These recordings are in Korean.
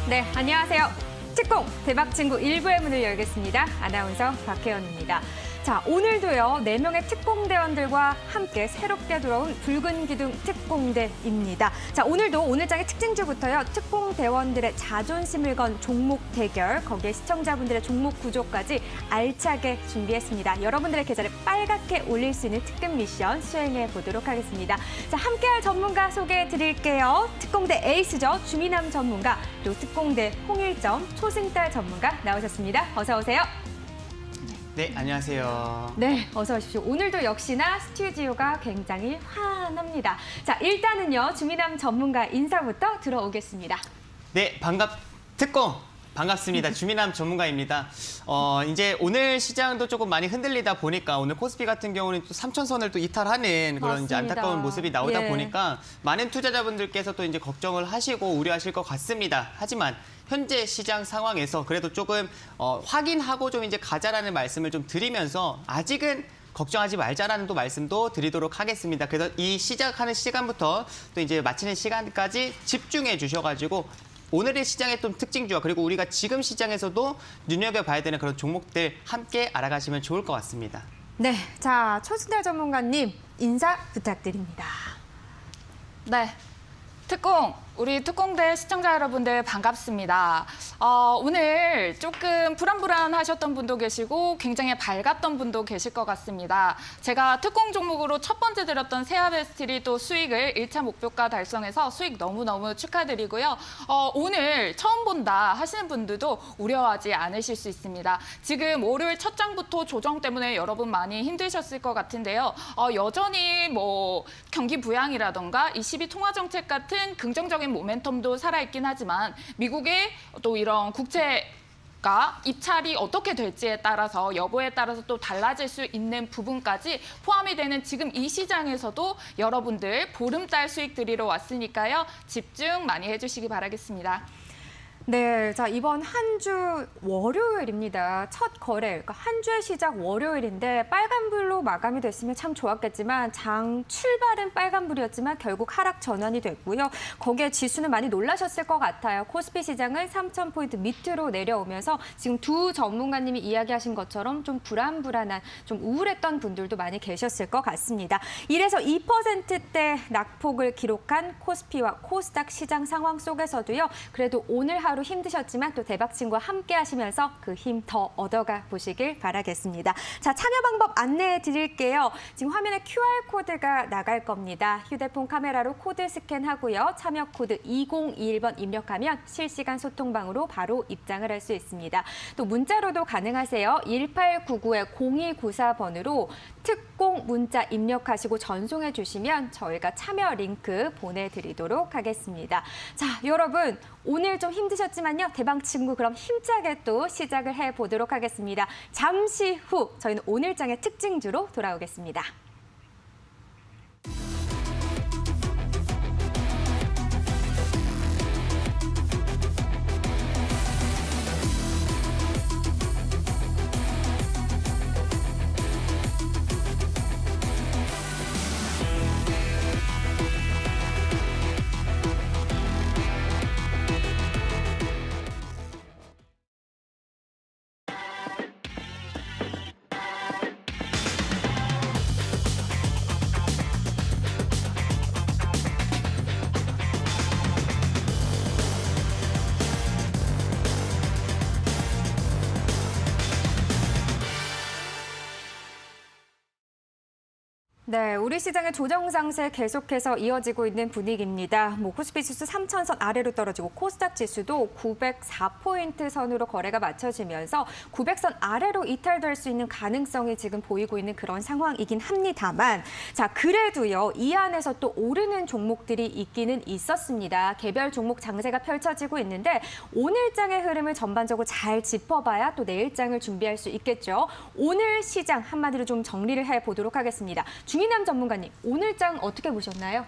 네, 안녕하세요. 특공 대박친구 1부의 문을 열겠습니다. 아나운서 박혜연입니다. 자, 오늘도요, 4명의 특공대원들과 함께 새롭게 돌아온 붉은 기둥 특공대입니다. 자, 오늘도 오늘장의 특징주부터요, 특공대원들의 자존심을 건 종목 대결, 거기에 시청자분들의 종목 구조까지 알차게 준비했습니다. 여러분들의 계좌를 빨갛게 올릴 수 있는 특급 미션 수행해 보도록 하겠습니다. 자, 함께할 전문가 소개해 드릴게요. 특공대 에이스죠, 주미남 전문가, 그리고 특공대 홍일점, 초승달 전문가 나오셨습니다. 어서 오세요. 네, 안녕하세요. 네, 어서 오십시오. 오늘도 역시나 스튜디오가 굉장히 환합니다. 자, 일단은요, 주미남 전문가 인사부터 들어오겠습니다. 네, 특공 반갑습니다. 주미남 전문가입니다. 이제 오늘 시장도 조금 많이 흔들리다 보니까 오늘 코스피 같은 경우는 또 3,000선을 또 이탈하는 그런 이제 안타까운 모습이 나오다 보니까 많은 투자자분들께서 또 이제 걱정을 하시고 우려하실 것 같습니다. 하지만 현재 시장 상황에서 그래도 조금 확인하고 좀 이제 가자라는 말씀을 좀 드리면서 아직은 걱정하지 말자라는 또 말씀도 드리도록 하겠습니다. 그래서 이 시작하는 시간부터 또 이제 마치는 시간까지 집중해 주셔가지고 오늘의 시장의 또 특징주와 그리고 우리가 지금 시장에서도 눈여겨봐야 되는 그런 종목들 함께 알아가시면 좋을 것 같습니다. 네, 자, 초승달 전문가님 인사 부탁드립니다. 네, 우리 특공대 시청자 여러분들 반갑습니다. 오늘 조금 불안불안하셨던 분도 계시고 굉장히 밝았던 분도 계실 것 같습니다. 제가 특공 종목으로 첫 번째 드렸던 세아베스틸이 또 수익을 1차 목표가 달성해서 수익 너무너무 축하드리고요. 오늘 처음 본다 하시는 분들도 우려하지 않으실 수 있습니다. 지금 월요일 첫 장부터 조정 때문에 여러분 많이 힘드셨을 것 같은데요. 여전히 뭐 경기 부양이라던가 22 통화정책 같은 긍정적인 모멘텀도 살아있긴 하지만 미국의 또 이런 국채가 입찰이 어떻게 될지에 따라서 여부에 따라서 또 달라질 수 있는 부분까지 포함이 되는 지금 이 시장에서도 여러분들 보름달 수익 드리러 왔으니까요. 집중 많이 해주시기 바라겠습니다. 네, 자, 이번 한 주 월요일입니다. 첫 거래, 그러니까 한 주의 시작 월요일인데 빨간불로 마감이 됐으면 참 좋았겠지만 장 출발은 빨간불이었지만 결국 하락 전환이 됐고요. 거기에 지수는 많이 놀라셨을 것 같아요. 코스피 시장은 3,000포인트 밑으로 내려오면서 지금 두 전문가님이 이야기하신 것처럼 좀 불안불안한, 좀 우울했던 분들도 많이 계셨을 것 같습니다. 이래서 2%대 낙폭을 기록한 코스피와 코스닥 시장 상황 속에서도요. 그래도 오늘 하루 힘드셨지만 또 대박친구와 함께 하시면서 그 힘 더 얻어가 보시길 바라겠습니다. 자, 참여 방법 안내해 드릴게요. 지금 화면에 QR코드가 나갈 겁니다. 휴대폰 카메라로 코드 스캔하고요. 참여 코드 2021번 입력하면 실시간 소통방으로 바로 입장을 할 수 있습니다. 또 문자로도 가능하세요. 1899-0294번으로 특공 문자 입력하시고 전송해 주시면 저희가 참여 링크 보내드리도록 하겠습니다. 자, 여러분 오늘 좀 힘드셨지만요. 대박친구 그럼 힘차게 또 시작을 해보도록 하겠습니다. 잠시 후 저희는 오늘장의 특징주로 돌아오겠습니다. 네, 우리 시장의 조정 상세 계속해서 이어지고 있는 분위기입니다. 코스피 지수 3,000선 아래로 떨어지고 코스닥 지수도 904포인트 선으로 거래가 맞춰지면서 900선 아래로 이탈될 수 있는 가능성이 지금 보이고 있는 그런 상황이긴 합니다만, 자, 그래도요, 이 안에서 또 오르는 종목들이 있기는 있었습니다. 개별 종목 장세가 펼쳐지고 있는데 오늘장의 흐름을 전반적으로 잘 짚어봐야 또 내일장을 준비할 수 있겠죠. 오늘 시장 한마디로 좀 정리를 해보도록 하겠습니다. 주미남 전문가님, 오늘장 어떻게 보셨나요?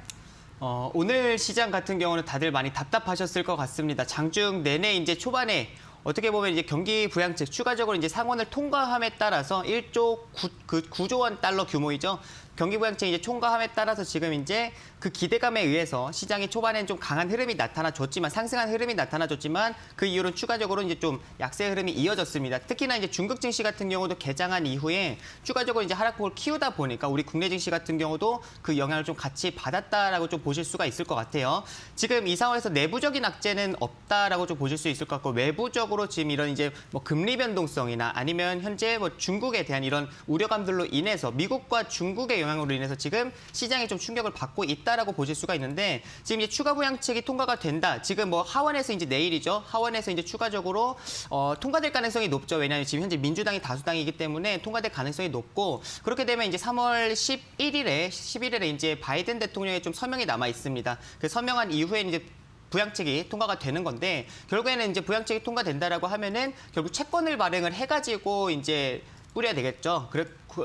오늘 시장 같은 경우는 다들 많이 답답하셨을 것 같습니다. 장중 내내 이제 초반에 어떻게 보면 이제 경기 부양책 추가적으로 이제 상원을 통과함에 따라서 1조 9조 원 달러 규모이죠. 경기부양책 이제 총괄함에 따라서 지금 이제 그 기대감에 의해서 시장이 초반엔 좀 강한 흐름이 나타나줬지만 상승한 흐름이 나타나줬지만 그 이후로는 추가적으로 이제 좀 약세 흐름이 이어졌습니다. 특히나 이제 중국 증시 같은 경우도 개장한 이후에 추가적으로 이제 하락폭을 키우다 보니까 우리 국내 증시 같은 경우도 그 영향을 좀 같이 받았다라고 좀 보실 수가 있을 것 같아요. 지금 이 상황에서 내부적인 악재는 없다라고 좀 보실 수 있을 것 같고 외부적으로 지금 이런 이제 뭐 금리 변동성이나 아니면 현재 뭐 중국에 대한 이런 우려감들로 인해서 미국과 중국의 영향으로 인해서 지금 시장이 좀 충격을 받고 있다라고 보실 수가 있는데 지금 이제 추가 부양책이 통과가 된다. 지금 뭐 하원에서 이제 내일이죠. 하원에서 이제 추가적으로 통과될 가능성이 높죠. 왜냐하면 지금 현재 민주당이 다수당이기 때문에 통과될 가능성이 높고 그렇게 되면 이제 3월 11일에 이제 바이든 대통령의 좀 서명이 남아 있습니다. 그 서명한 이후에 이제 부양책이 통과가 되는 건데 결국에는 이제 부양책이 통과된다라고 하면은 결국 채권을 발행을 해가지고 이제 뿌려야 되겠죠.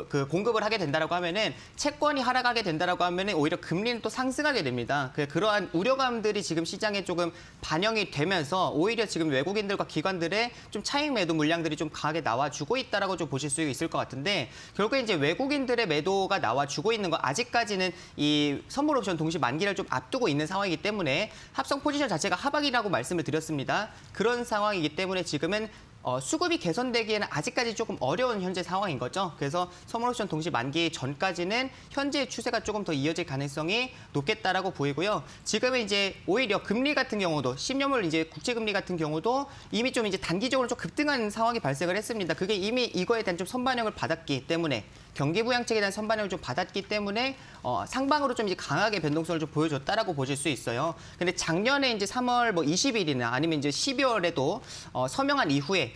그 공급을 하게 된다라고 하면은 채권이 하락하게 된다라고 하면은 오히려 금리는 또 상승하게 됩니다. 그러한 우려감들이 지금 시장에 조금 반영이 되면서 오히려 지금 외국인들과 기관들의 좀 차익 매도 물량들이 좀 강하게 나와주고 있다라고 좀 보실 수 있을 것 같은데 결국에 이제 외국인들의 매도가 나와주고 있는 거 아직까지는 이 선물 옵션 동시 만기를 좀 앞두고 있는 상황이기 때문에 합성 포지션 자체가 하방이라고 말씀을 드렸습니다. 그런 상황이기 때문에 지금은 수급이 개선되기에는 아직까지 조금 어려운 현재 상황인 거죠. 그래서 선물옵션 동시 만기 전까지는 현재의 추세가 조금 더 이어질 가능성이 높겠다라고 보이고요. 지금은 이제 오히려 금리 같은 경우도 10년물 이제 국채금리 같은 경우도 이미 좀 이제 단기적으로 좀 급등한 상황이 발생을 했습니다. 그게 이미 이거에 대한 좀 선반영을 받았기 때문에 경기부양책에 대한 선반영을 좀 받았기 때문에 상방으로 좀 이제 강하게 변동성을 좀 보여줬다라고 보실 수 있어요. 근데 작년에 이제 3월 뭐 20일이나 아니면 이제 12월에도 서명한 이후에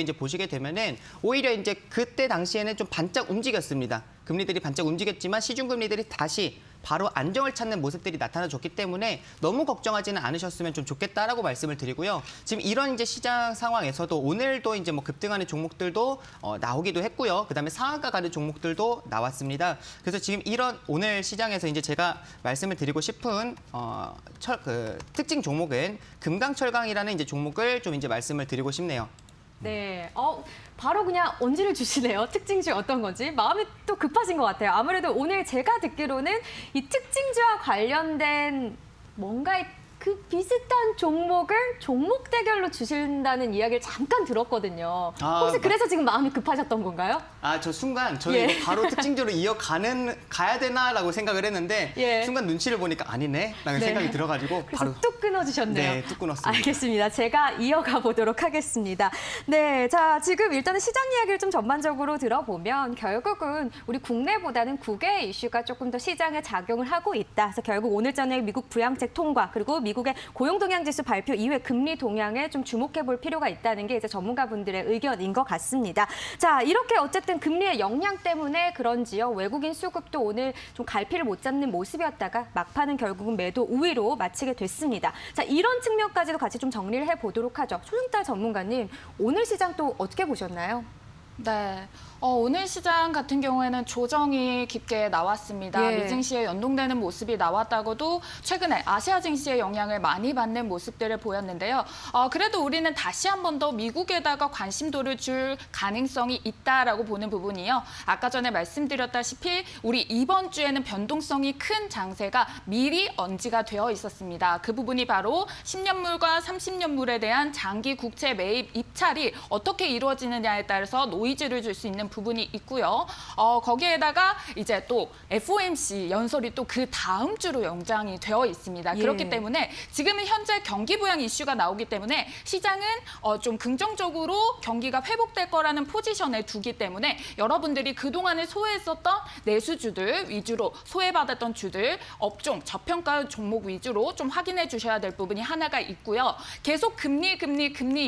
이제 보시게 되면은 오히려 이제 그때 당시에는 좀 반짝 움직였습니다. 금리들이 반짝 움직였지만 시중금리들이 다시 바로 안정을 찾는 모습들이 나타나줬기 때문에 너무 걱정하지는 않으셨으면 좀 좋겠다라고 말씀을 드리고요. 지금 이런 이제 시장 상황에서도 오늘도 이제 뭐 급등하는 종목들도 나오기도 했고요. 그다음에 상한가 가는 종목들도 나왔습니다. 그래서 지금 이런 오늘 시장에서 이제 제가 말씀을 드리고 싶은 특징 종목은 금강철강이라는 이제 종목을 좀 이제 말씀을 드리고 싶네요. 네, 바로 그냥 언지를 주시네요. 특징주 어떤 건지. 마음이 또 급하신 것 같아요. 아무래도 오늘 제가 듣기로는 이 특징주와 관련된 뭔가 그 비슷한 종목을 종목 대결로 주신다는 이야기를 잠깐 들었거든요. 혹시 그래서 지금 마음이 급하셨던 건가요? 저 순간 저는 이거 바로 특징주로 가야 되나라고 생각을 했는데 순간 눈치를 보니까 아니네라는 생각이 들어가지고 그래서 바로 뚝 끊어주셨네요. 네, 뚝 끊었습니다. 알겠습니다. 제가 이어가 보도록 하겠습니다. 네, 자 지금 일단은 시장 이야기를 좀 전반적으로 들어보면 결국은 우리 국내보다는 국외 이슈가 조금 더 시장에 작용을 하고 있다. 그래서 결국 오늘 저녁 미국 부양책 통과 그리고 미국의 고용동향지수 발표 이후에 금리 동향에 좀 주목해볼 필요가 있다는 게 이제 전문가분들의 의견인 것 같습니다. 자, 이렇게 어쨌든 금리의 영향 때문에 그런지요. 외국인 수급도 오늘 좀 갈피를 못 잡는 모습이었다가 막판은 결국은 매도 우위로 마치게 됐습니다. 자, 이런 측면까지도 같이 좀 정리를 해보도록 하죠. 손흥달 전문가님, 오늘 시장 또 어떻게 보셨나요? 네. 오늘 시장 같은 경우에는 조정이 깊게 나왔습니다. 예. 미 증시에 연동되는 모습이 나왔다고도 최근에 아시아 증시의 영향을 많이 받는 모습들을 보였는데요. 그래도 우리는 다시 한 번 더 미국에다가 관심도를 줄 가능성이 있다라고 보는 부분이요. 아까 전에 말씀드렸다시피 우리 이번 주에는 변동성이 큰 장세가 미리 언지가 되어 있었습니다. 그 부분이 바로 10년물과 30년물에 대한 장기 국채 매입 입찰이 어떻게 이루어지느냐에 따라서 노이즈를 줄 수 있는 부분이 있고요. 거기에다가 이제 또 FOMC 연설이 또 그 다음 주로 연장이 되어 있습니다. 그렇기 때문에 지금은 현재 경기 부양 이슈가 나오기 때문에 시장은 좀 긍정적으로 경기가 회복될 거라는 포지션에 두기 때문에 여러분들이 그동안에 소외했었던 내수주들 위주로 소외받았던 주들, 업종, 저평가 종목 위주로 좀 확인해 주셔야 될 부분이 하나가 있고요. 계속 금리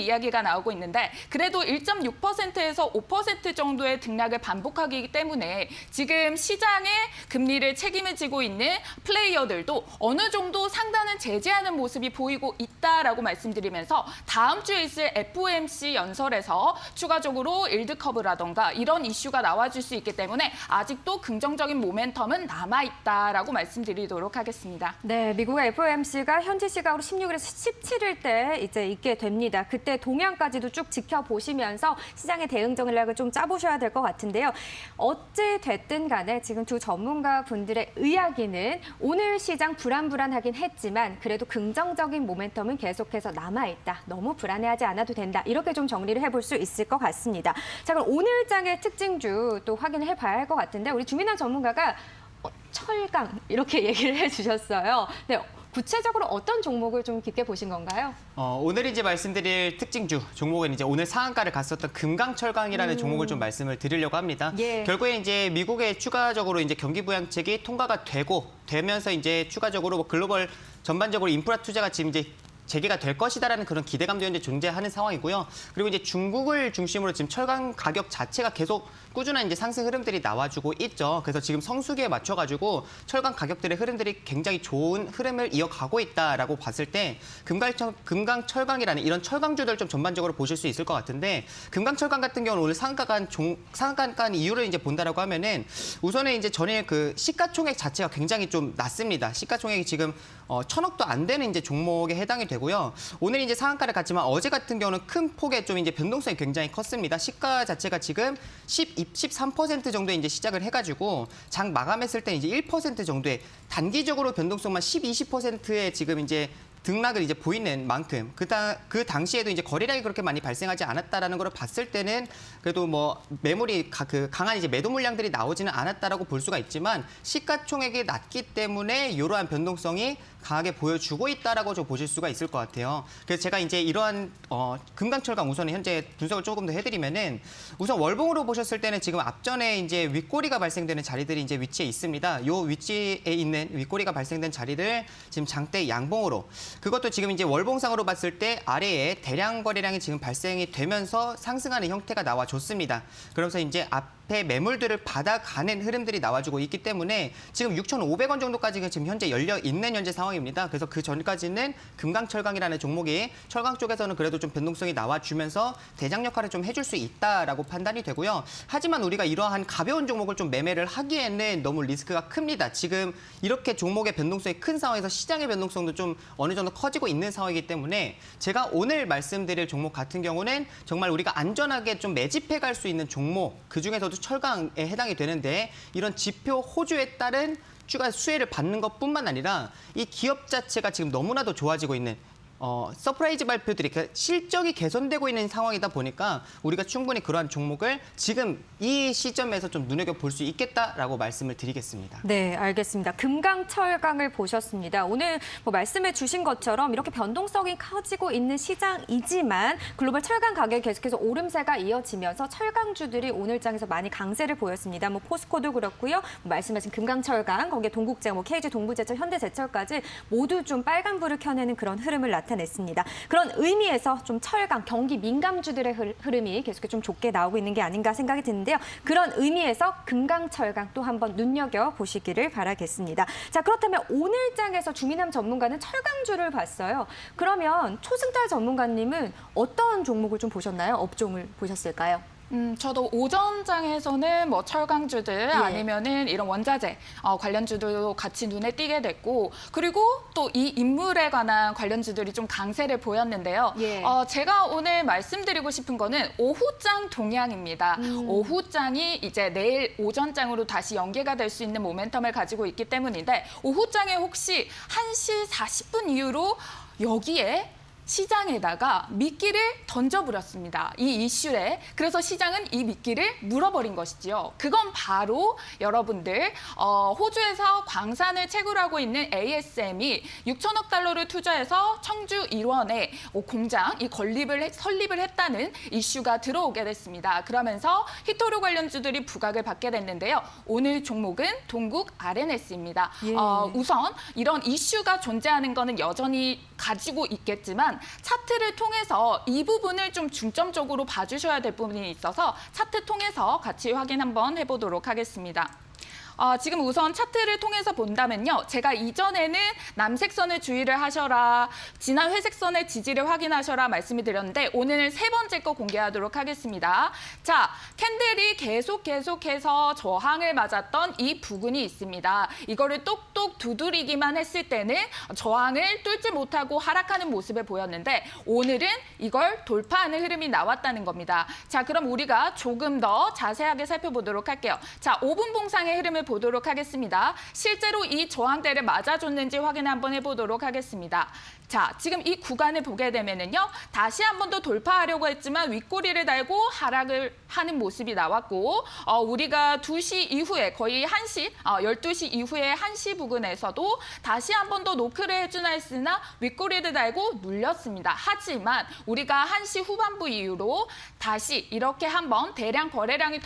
이야기가 나오고 있는데 그래도 1.6%에서 5% 정도의 등락을 반복하기 때문에 지금 시장의 금리를 책임을 지고 있는 플레이어들도 어느 정도 상단은 제재하는 모습이 보이고 있다라고 말씀드리면서 다음 주에 있을 FOMC 연설에서 추가적으로 일드커브라던가 이런 이슈가 나와줄 수 있기 때문에 아직도 긍정적인 모멘텀은 남아있다라고 말씀드리도록 하겠습니다. 네, 미국의 FOMC가 현지 시각으로 16일에서 17일 때 이제 있게 됩니다. 그때 동향까지도 쭉 지켜보시면서 시장의 대응 정리를 전략을 좀 짜보셔야 될 것 같은데요. 어찌 됐든 간에 지금 두 전문가 분들의 이야기는 오늘 시장 불안하긴 했지만 그래도 긍정적인 모멘텀은 계속해서 남아있다. 너무 불안해하지 않아도 된다. 이렇게 좀 정리를 해볼 수 있을 것 같습니다. 자, 그럼 오늘 장의 특징주 또 확인을 해봐야 할 것 같은데 우리 주민환 전문가가 철강 이렇게 얘기를 해주셨어요. 네, 구체적으로 어떤 종목을 좀 깊게 보신 건가요? 오늘 이제 말씀드릴 특징주 종목은 이제 오늘 상한가를 갔었던 금강철강이라는 종목을 좀 말씀을 드리려고 합니다. 예. 결국에 이제 미국의 추가적으로 이제 경기 부양책이 통과가 되면서 이제 추가적으로 뭐 글로벌 전반적으로 인프라 투자가 지금 이제 재개가 될 것이다라는 그런 기대감도 현재 존재하는 상황이고요. 그리고 이제 중국을 중심으로 지금 철강 가격 자체가 계속 꾸준한 이제 상승 흐름들이 나와주고 있죠. 그래서 지금 성수기에 맞춰가지고 철강 가격들의 흐름들이 굉장히 좋은 흐름을 이어가고 있다라고 봤을 때 금강철강이라는 이런 철강주들 좀 전반적으로 보실 수 있을 것 같은데 금강철강 같은 경우는 오늘 상한가 간 이유를 이제 본다라고 하면은 우선은 이제 전일 그 시가총액 자체가 굉장히 좀 낮습니다. 시가총액이 지금 1,000억도 안 되는 이제 종목에 해당이 되고요. 오늘 이제 상한가를 갔지만 어제 같은 경우는 큰 폭의 좀 이제 변동성이 굉장히 컸습니다. 시가 자체가 지금 13% 정도에 이제 시작을 해가지고 장 마감했을 때 이제 1% 정도의 단기적으로 변동성만 20%의 지금 이제 등락을 이제 보이는 만큼 그 당시에도 이제 거래량이 그렇게 많이 발생하지 않았다라는 걸 봤을 때는 그래도 뭐 매물이 강한 이제 매도 물량들이 나오지는 않았다라고 볼 수가 있지만 시가총액이 낮기 때문에 이러한 변동성이 강하게 보여주고 있다라고 좀 보실 수가 있을 것 같아요. 그래서 제가 이제 이러한 금강철강 우선 현재 분석을 조금 더 해드리면은 우선 월봉으로 보셨을 때는 지금 앞전에 이제 윗꼬리가 발생되는 자리들이 이제 위치에 있습니다. 요 위치에 있는 윗꼬리가 발생된 자리를 지금 장대 양봉으로 그것도 지금 이제 월봉상으로 봤을 때 아래에 대량 거래량이 지금 발생이 되면서 상승하는 형태가 나와줬습니다. 그러면서 이제 앞에 매물들을 받아가는 흐름들이 나와주고 있기 때문에 지금 6,500원 정도까지 지금 현재 열려 있는 현재 상황입니다. 그래서 그 전까지는 금강철강이라는 종목이 철강 쪽에서는 그래도 좀 변동성이 나와주면서 대장 역할을 좀 해줄 수 있다라고 판단이 되고요. 하지만 우리가 이러한 가벼운 종목을 좀 매매를 하기에는 너무 리스크가 큽니다. 지금 이렇게 종목의 변동성이 큰 상황에서 시장의 변동성도 좀 어느 정도 커지고 있는 상황이기 때문에 제가 오늘 말씀드릴 종목 같은 경우는 정말 우리가 안전하게 좀 매집해 갈 수 있는 종목, 그중에서도 철강에 해당이 되는데 이런 지표 호주에 따른 추가 수혜를 받는 것뿐만 아니라 이 기업 자체가 지금 너무나도 좋아지고 있는 서프라이즈 발표들이 실적이 개선되고 있는 상황이다 보니까 우리가 충분히 그러한 종목을 지금 이 시점에서 좀 눈여겨볼 수 있겠다라고 말씀을 드리겠습니다. 네, 알겠습니다. 금강철강을 보셨습니다. 오늘 뭐 말씀해 주신 것처럼 이렇게 변동성이 커지고 있는 시장이지만 글로벌 철강 가격이 계속해서 오름세가 이어지면서 철강주들이 오늘 장에서 많이 강세를 보였습니다. 뭐 포스코도 그렇고요. 뭐 말씀하신 금강철강, 거기에 동국제약, 뭐 KG 동부제철, 현대제철까지 모두 좀 빨간불을 켜내는 그런 흐름을 나타냈습니다. 그런 의미에서 좀 철강, 경기 민감주들의 흐름이 계속해서 좀 좋게 나오고 있는 게 아닌가 생각이 드는데요. 그런 의미에서 금강철강 또 한번 눈여겨보시기를 바라겠습니다. 자, 그렇다면 오늘 장에서 주민함 전문가는 철강주를 봤어요. 그러면 초승달 전문가님은 어떤 종목을 좀 보셨나요? 업종을 보셨을까요? 저도 오전장에서는 뭐 철강주들 아니면은 이런 원자재 관련주들도 같이 눈에 띄게 됐고 그리고 또 이 인물에 관한 관련주들이 좀 강세를 보였는데요. 예. 제가 오늘 말씀드리고 싶은 거는 오후장 동향입니다. 오후장이 이제 내일 오전장으로 다시 연계가 될 수 있는 모멘텀을 가지고 있기 때문인데 오후장에 혹시 1시 40분 이후로 여기에 시장에다가 미끼를 던져버렸습니다. 이 이슈에. 그래서 시장은 이 미끼를 물어버린 것이지요. 그건 바로 여러분들 호주에서 광산을 채굴하고 있는 ASM이 6천억 달러를 투자해서 청주 일원에 공장 이 설립을 했다는 이슈가 들어오게 됐습니다. 그러면서 히토류 관련주들이 부각을 받게 됐는데요. 오늘 종목은 동국 RNS입니다. 예. 우선 이런 이슈가 존재하는 거는 여전히 가지고 있겠지만 차트를 통해서 이 부분을 좀 중점적으로 봐주셔야 될 부분이 있어서 차트 통해서 같이 확인 한번 해보도록 하겠습니다. 지금 우선 차트를 통해서 본다면요. 제가 이전에는 남색선을 주의를 하셔라, 지난 회색선의 지지를 확인하셔라 말씀을 드렸는데 오늘 세 번째 거 공개하도록 하겠습니다. 자, 캔들이 계속해서 저항을 맞았던 이 부근이 있습니다. 이거를 똑똑 두드리기만 했을 때는 저항을 뚫지 못하고 하락하는 모습을 보였는데 오늘은 이걸 돌파하는 흐름이 나왔다는 겁니다. 자, 그럼 우리가 조금 더 자세하게 살펴보도록 할게요. 자, 5분 봉상의 흐름을 보도록 하겠습니다. 실제로 이 저항대를 맞아줬는지 확인 한번 해보도록 하겠습니다. 자, 지금 이 구간을 보게 되면은요, 다시 한 번 더 돌파하려고 했지만 윗꼬리를 달고 하락을 하는 모습이 나왔고, 우리가 2시 이후에 거의 1시, 12시 이후에 1시 부근에서도 다시 한 번 더 노크를 해주나 했으나 윗꼬리를 달고 눌렸습니다. 하지만 우리가 1시 후반부 이후로 다시 이렇게 한번 대량 거래량이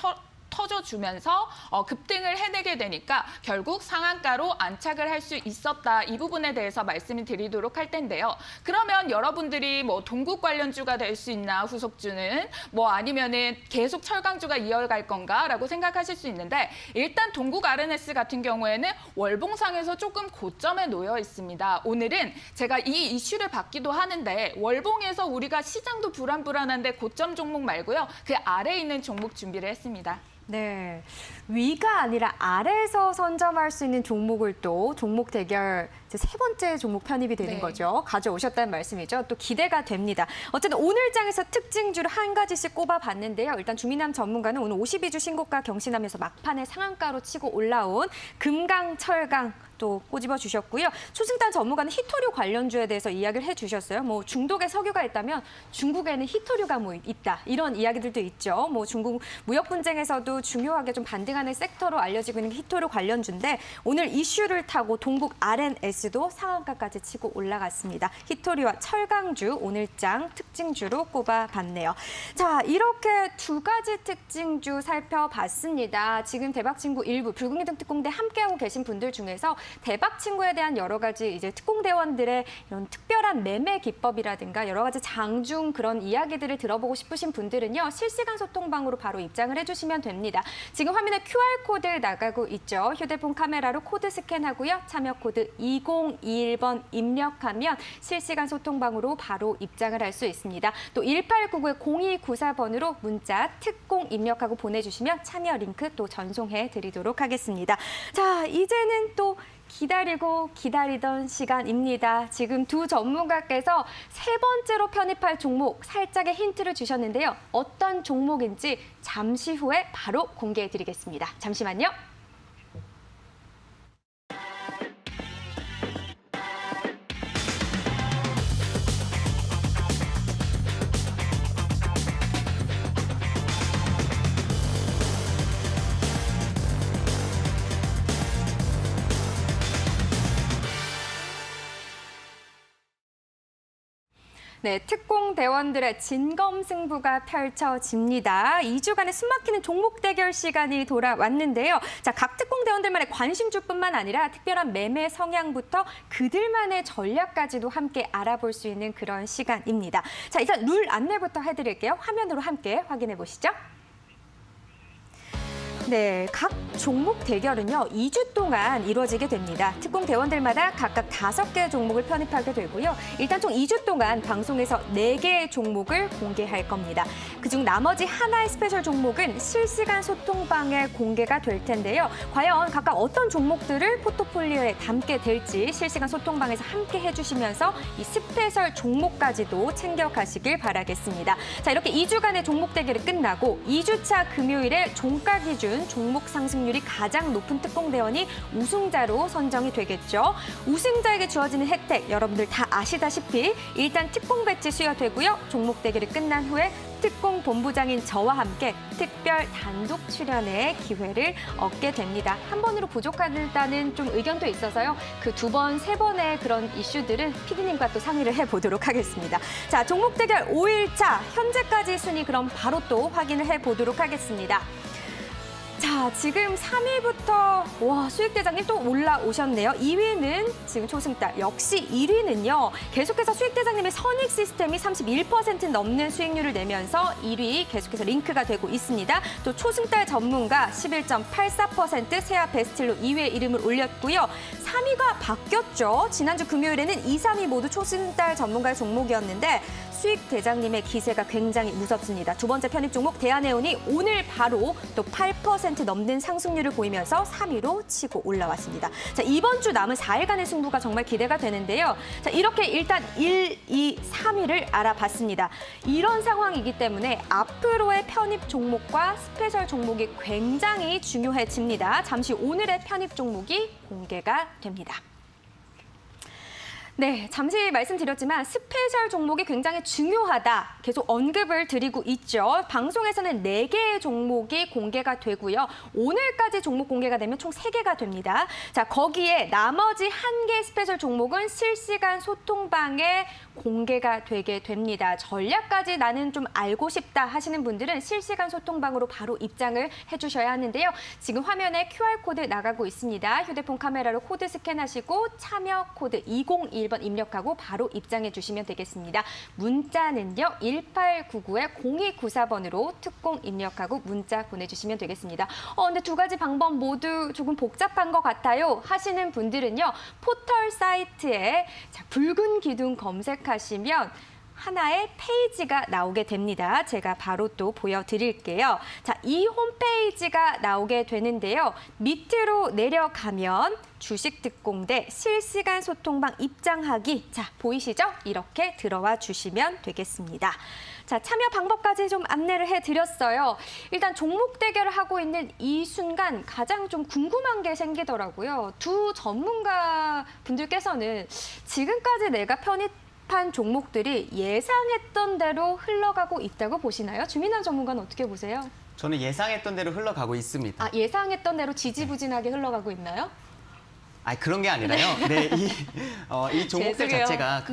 터져주면서 급등을 해내게 되니까 결국 상한가로 안착을 할 수 있었다. 이 부분에 대해서 말씀을 드리도록 할 텐데요. 그러면 여러분들이 뭐 동국 관련주가 될 수 있나, 후속주는 뭐 아니면은 계속 철강주가 이어갈 건가라고 생각하실 수 있는데 일단 동국 R&S 같은 경우에는 월봉상에서 조금 고점에 놓여 있습니다. 오늘은 제가 이 이슈를 받기도 하는데 월봉에서 우리가 시장도 불안한데 고점 종목 말고요. 그 아래에 있는 종목 준비를 했습니다. 네, 위가 아니라 아래에서 선점할 수 있는 종목을 또 종목 대결 이제 세 번째 종목 편입이 되는 네. 거죠. 가져오셨다는 말씀이죠. 또 기대가 됩니다. 어쨌든 오늘 장에서 특징주를 한 가지씩 꼽아봤는데요. 일단 주민남 전문가는 오늘 52주 신고가 경신하면서 막판에 상한가로 치고 올라온 금강, 철강 또 꼬집어 주셨고요. 초승달 전문가는 히토류 관련주에 대해서 이야기를 해주셨어요. 뭐 중독에 석유가 있다면 중국에는 히토류가 뭐 있다. 이런 이야기들도 있죠. 뭐 중국 무역 분쟁에서도 중요하게 좀 반등하는 섹터로 알려지고 있는 히토류 관련주인데 오늘 이슈를 타고 동국 R&S도 상한가까지 치고 올라갔습니다. 히토류와 철강주 오늘장 특징주로 꼽아봤네요. 자, 이렇게 두 가지 특징주 살펴봤습니다. 지금 대박친구 일부 붉은기 등 특공대 함께하고 계신 분들 중에서 대박친구에 대한 여러 가지 이제 특공대원들의 이런 특별한 매매 기법이라든가 여러 가지 장중 그런 이야기들을 들어보고 싶으신 분들은요. 실시간 소통방으로 바로 입장을 해주시면 됩니다. 지금 화면에 QR코드 나가고 있죠. 휴대폰 카메라로 코드 스캔하고요. 참여 코드 2021번 입력하면 실시간 소통방으로 바로 입장을 할 수 있습니다. 또 1899-0294번으로 문자 특공 입력하고 보내주시면 참여 링크 또 전송해 드리도록 하겠습니다. 자, 이제는 또 기다리고 기다리던 시간입니다. 지금 두 전문가께서 세 번째로 편입할 종목 살짝의 힌트를 주셨는데요. 어떤 종목인지 잠시 후에 바로 공개해드리겠습니다. 잠시만요. 네, 특공대원들의 진검승부가 펼쳐집니다. 2주간의 숨막히는 종목 대결 시간이 돌아왔는데요. 자, 각 특공대원들만의 관심주뿐만 아니라 특별한 매매 성향부터 그들만의 전략까지도 함께 알아볼 수 있는 그런 시간입니다. 자, 일단 룰 안내부터 해드릴게요. 화면으로 함께 확인해 보시죠. 네, 각 종목 대결은요, 2주 동안 이루어지게 됩니다. 특공대원들마다 각각 5개의 종목을 편입하게 되고요. 일단 총 2주 동안 방송에서 4개의 종목을 공개할 겁니다. 그중 나머지 하나의 스페셜 종목은 실시간 소통방에 공개가 될 텐데요. 과연 각각 어떤 종목들을 포트폴리오에 담게 될지 실시간 소통방에서 함께 해주시면서 이 스페셜 종목까지도 챙겨가시길 바라겠습니다. 자, 이렇게 2주간의 종목 대결이 끝나고 2주차 금요일에 종가 기준 종목 상승률이 가장 높은 특공대원이 우승자로 선정이 되겠죠. 우승자에게 주어지는 혜택 여러분들 다 아시다시피 일단 특공 배지 수여되고요. 종목 대결이 끝난 후에 특공 본부장인 저와 함께 특별 단독 출연의 기회를 얻게 됩니다. 한 번으로 부족하다는 좀 의견도 있어서요. 그 2번, 3번의 그런 이슈들은 PD님과 또 상의를 해보도록 하겠습니다. 자, 종목 대결 5일차 현재까지 순위 그럼 바로 또 확인을 해보도록 하겠습니다. 자, 지금 3위부터 와, 수익대장님 또 올라오셨네요. 2위는 지금 초승달, 역시 1위는요. 계속해서 수익대장님의 선익 시스템이 31% 넘는 수익률을 내면서 1위 계속해서 링크가 되고 있습니다. 또 초승달 전문가 11.84% 세아 베스트로 2위에 이름을 올렸고요. 3위가 바뀌었죠. 지난주 금요일에는 2, 3위 모두 초승달 전문가의 종목이었는데 수익 대장님의 기세가 굉장히 무섭습니다. 두 번째 편입 종목 대한해운이 오늘 바로 또 8% 넘는 상승률을 보이면서 3위로 치고 올라왔습니다. 자, 이번 주 남은 4일간의 승부가 정말 기대가 되는데요. 자, 이렇게 일단 1, 2, 3위를 알아봤습니다. 이런 상황이기 때문에 앞으로의 편입 종목과 스페셜 종목이 굉장히 중요해집니다. 잠시 오늘의 편입 종목이 공개가 됩니다. 네, 잠시 말씀드렸지만 스페셜 종목이 굉장히 중요하다. 계속 언급을 드리고 있죠. 방송에서는 4개의 종목이 공개가 되고요. 오늘까지 종목 공개가 되면 총 3개가 됩니다. 자, 거기에 나머지 1개 스페셜 종목은 실시간 소통방에 공개가 되게 됩니다. 전략까지 나는 좀 알고 싶다 하시는 분들은 실시간 소통방으로 바로 입장을 해주셔야 하는데요. 지금 화면에 QR코드 나가고 있습니다. 휴대폰 카메라로 코드 스캔하시고 참여 코드 201번 입력하고 바로 입장해 주시면 되겠습니다. 문자는요. 1899-0294번으로 특공 입력하고 문자 보내주시면 되겠습니다. 근데 두 가지 방법 모두 조금 복잡한 것 같아요 하시는 분들은요. 포털 사이트에 붉은 기둥 검색하시면 하나의 페이지가 나오게 됩니다. 제가 바로 또 보여드릴게요. 자, 이 홈페이지가 나오게 되는데요. 밑으로 내려가면 주식특공대 실시간 소통방 입장하기. 자, 보이시죠? 이렇게 들어와 주시면 되겠습니다. 자, 참여 방법까지 좀 안내를 해드렸어요. 일단 종목 대결을 하고 있는 이 순간 가장 좀 궁금한 게 생기더라고요. 두 전문가 분들께서는 지금까지 내가 편입한 종목들이 예상했던 대로 흘러가고 있다고 보시나요? 주민환 전문가는 어떻게 보세요? 저는 예상했던 대로 흘러가고 있습니다. 예상했던 대로 지지부진하게 흘러가고 있나요? 그런 게 아니라요. 네, 이 종목들 죄송해요. 자체가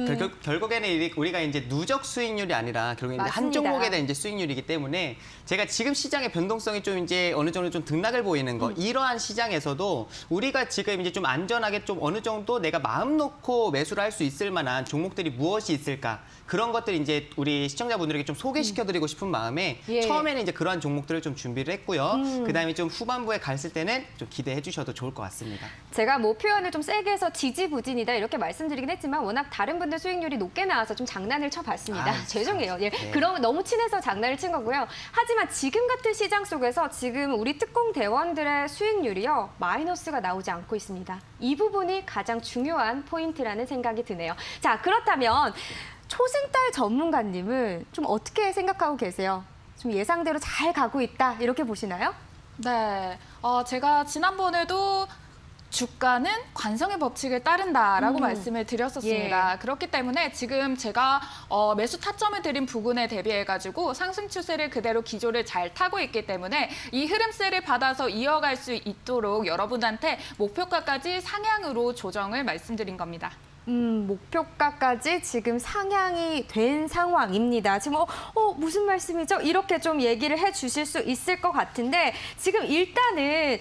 결국에는 우리가 이제 누적 수익률이 아니라 결국에 이제 한 맞습니다. 종목에 대한 이제 수익률이기 때문에 제가 지금 시장의 변동성이 좀 이제 어느 정도 좀 등락을 보이는 거 이러한 시장에서도 우리가 지금 이제 좀 안전하게 좀 어느 정도 내가 마음 놓고 매수를 할 수 있을 만한 종목들이 무엇이 있을까 그런 것들 이제 우리 시청자분들에게 좀 소개시켜드리고 싶은 마음에 예. 처음에는 이제 그러한 종목들을 좀 준비를 했고요. 그다음에 좀 후반부에 갔을 때는 좀 기대해 주셔도 좋을 것 같습니다. 제가 뭐 표현을 좀 세게 해서 지지부진이다 이렇게 말씀드리긴 했지만 워낙 다른 분들 수익률이 높게 나와서 좀 장난을 쳐봤습니다. 죄송해요. 예, 네. 그럼 너무 친해서 장난을 친 거고요. 하지만 지금 같은 시장 속에서 지금 우리 특공 대원들의 수익률이요. 마이너스가 나오지 않고 있습니다. 이 부분이 가장 중요한 포인트라는 생각이 드네요. 자, 그렇다면 초승달 전문가님은 좀 어떻게 생각하고 계세요? 좀 예상대로 잘 가고 있다 이렇게 보시나요? 네, 제가 지난번에도 주가는 관성의 법칙을 따른다라고 말씀을 드렸었습니다. 그렇기 때문에 지금 제가 매수 타점을 드린 부분에 대비해가지고 상승 추세를 그대로 기조를 잘 타고 있기 때문에 이 흐름세를 받아서 이어갈 수 있도록 여러분한테 목표가까지 상향으로 조정을 말씀드린 겁니다. 목표가까지 지금 상향이 된 상황입니다. 지금 무슨 말씀이죠? 이렇게 좀 얘기를 해주실 수 있을 것 같은데 지금 일단은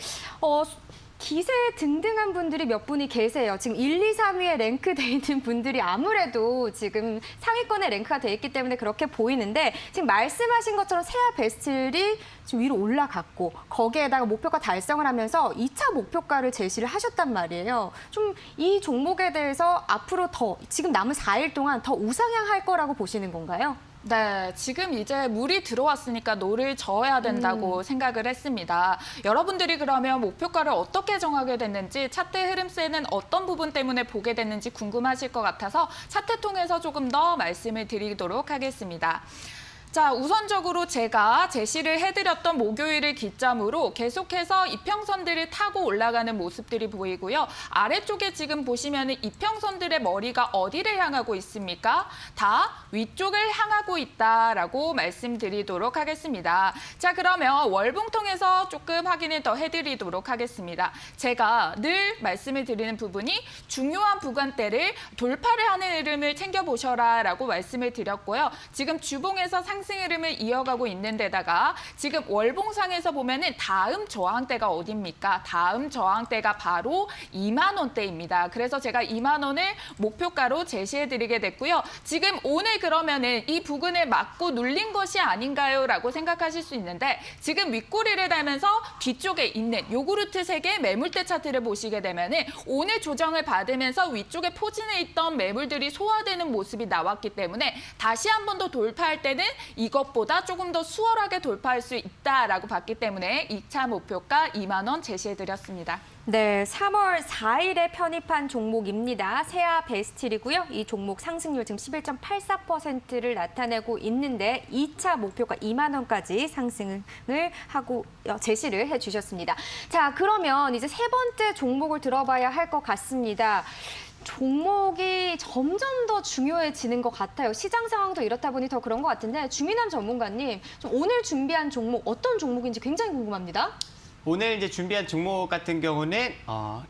기세 등등한 분들이 몇 분이 계세요. 지금 1, 2, 3위에 랭크돼 있는 분들이 아무래도 지금 상위권에 랭크가 돼 있기 때문에 그렇게 보이는데 지금 말씀하신 것처럼 세아 베스트리 지금 위로 올라갔고 거기에다가 목표가 달성을 하면서 2차 목표가를 제시를 하셨단 말이에요. 좀 이 종목에 대해서 앞으로 더 지금 남은 4일 동안 더 우상향할 거라고 보시는 건가요? 네, 지금 이제 물이 들어왔으니까 노를 저어야 된다고 생각을 했습니다. 여러분들이 그러면 목표가를 어떻게 정하게 됐는지 차트 흐름세는 어떤 부분 때문에 보게 됐는지 궁금하실 것 같아서 차트 통해서 조금 더 말씀을 드리도록 하겠습니다. 자, 우선적으로 제가 제시를 해드렸던 목요일을 기점으로 계속해서 이평선들을 타고 올라가는 모습들이 보이고요. 아래쪽에 지금 보시면 이평선들의 머리가 어디를 향하고 있습니까? 다 위쪽을 향하고 있다라고 말씀드리도록 하겠습니다. 자, 그러면 월봉통에서 조금 확인을 더 해드리도록 하겠습니다. 제가 늘 말씀을 드리는 부분이 중요한 구간대를 돌파를 하는 흐름을 챙겨보셔라라고 말씀을 드렸고요. 지금 주봉에서 상승 흐름을 이어가고 있는 데다가 지금 월봉상에서 보면은 다음 저항대가 어디입니까? 다음 저항대가 바로 2만 원대입니다. 그래서 제가 2만 원을 목표가로 제시해드리게 됐고요. 지금 오늘 그러면은 이 부근을 맞고 눌린 것이 아닌가요? 라고 생각하실 수 있는데 지금 윗꼬리를 달면서 뒤쪽에 있는 요구르트 색의 매물대 차트를 보시게 되면은 오늘 조정을 받으면서 위쪽에 포진해 있던 매물들이 소화되는 모습이 나왔기 때문에 다시 한 번 더 돌파할 때는 이것보다 조금 더 수월하게 돌파할 수 있다라고 봤기 때문에 2차 목표가 2만 원 제시해드렸습니다. 네, 3월 4일에 편입한 종목입니다. 세아 베스틸이고요. 이 종목 상승률 지금 11.84%를 나타내고 있는데 2차 목표가 2만 원까지 상승을 하고 제시를 해주셨습니다. 자, 그러면 이제 세 번째 종목을 들어봐야 할 것 같습니다. 종목이 점점 더 중요해지는 것 같아요. 시장 상황도 이렇다 보니 더 그런 것 같은데 주민함 전문가님, 좀 오늘 준비한 종목 어떤 종목인지 굉장히 궁금합니다. 오늘 이제 준비한 종목 같은 경우는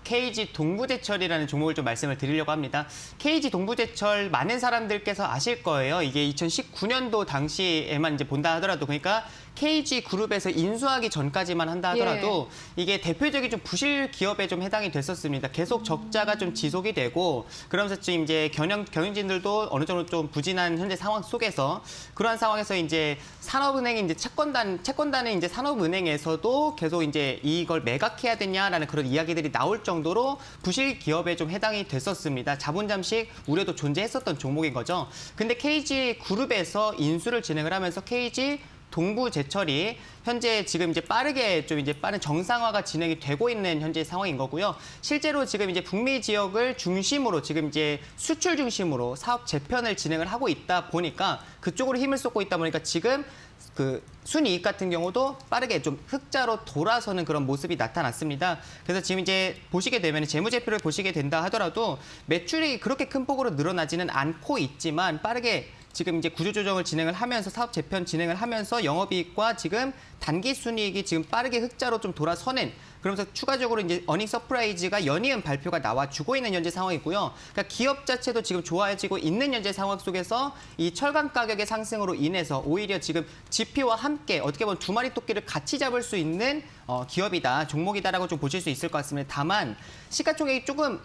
KG 동부제철이라는 종목을 좀 말씀을 드리려고 합니다. KG 동부제철 많은 사람들께서 아실 거예요. 이게 2019년도 당시에만 이제 본다 하더라도 그러니까 KG 그룹에서 인수하기 전까지만 한다 하더라도 이게 대표적인 좀 부실 기업에 좀 해당이 됐었습니다. 계속 적자가 좀 지속이 되고 그러면서 지금 이제 경영진들도 어느 정도 좀 부진한 현재 상황 속에서 그러한 상황에서 이제 산업은행이 이제 채권단은 이제 산업은행에서도 계속 이제 이걸 매각해야 되냐라는 그런 이야기들이 나올 정도로 부실 기업에 좀 해당이 됐었습니다. 자본 잠식 우려도 존재했었던 종목인 거죠. 근데 KG 그룹에서 인수를 진행을 하면서 KG 동부제철이 현재 지금 이제 빠르게 좀 이제 빠른 정상화가 진행이 되고 있는 현재 상황인 거고요. 실제로 지금 이제 북미 지역을 중심으로 지금 이제 수출 중심으로 사업 재편을 진행을 하고 있다 보니까 그쪽으로 힘을 쏟고 있다 보니까 지금 그 순이익 같은 경우도 빠르게 좀 흑자로 돌아서는 그런 모습이 나타났습니다. 그래서 지금 이제 보시게 되면 재무제표를 보시게 된다 하더라도 매출이 그렇게 큰 폭으로 늘어나지는 않고 있지만 빠르게 지금 이제 구조조정을 진행을 하면서 사업 재편 진행을 하면서 영업이익과 지금 단기 순이익이 지금 빠르게 흑자로 좀 돌아서는 그러면서 추가적으로 이제 어닝 서프라이즈가 연이은 발표가 나와주고 있는 현재 상황이고요. 그러니까 기업 자체도 지금 좋아지고 있는 현재 상황 속에서 이 철강 가격의 상승으로 인해서 오히려 지금 지표와 함께 어떻게 보면 두 마리 토끼를 같이 잡을 수 있는 기업이다, 종목이다라고 좀 보실 수 있을 것 같습니다. 다만 시가총액이 조금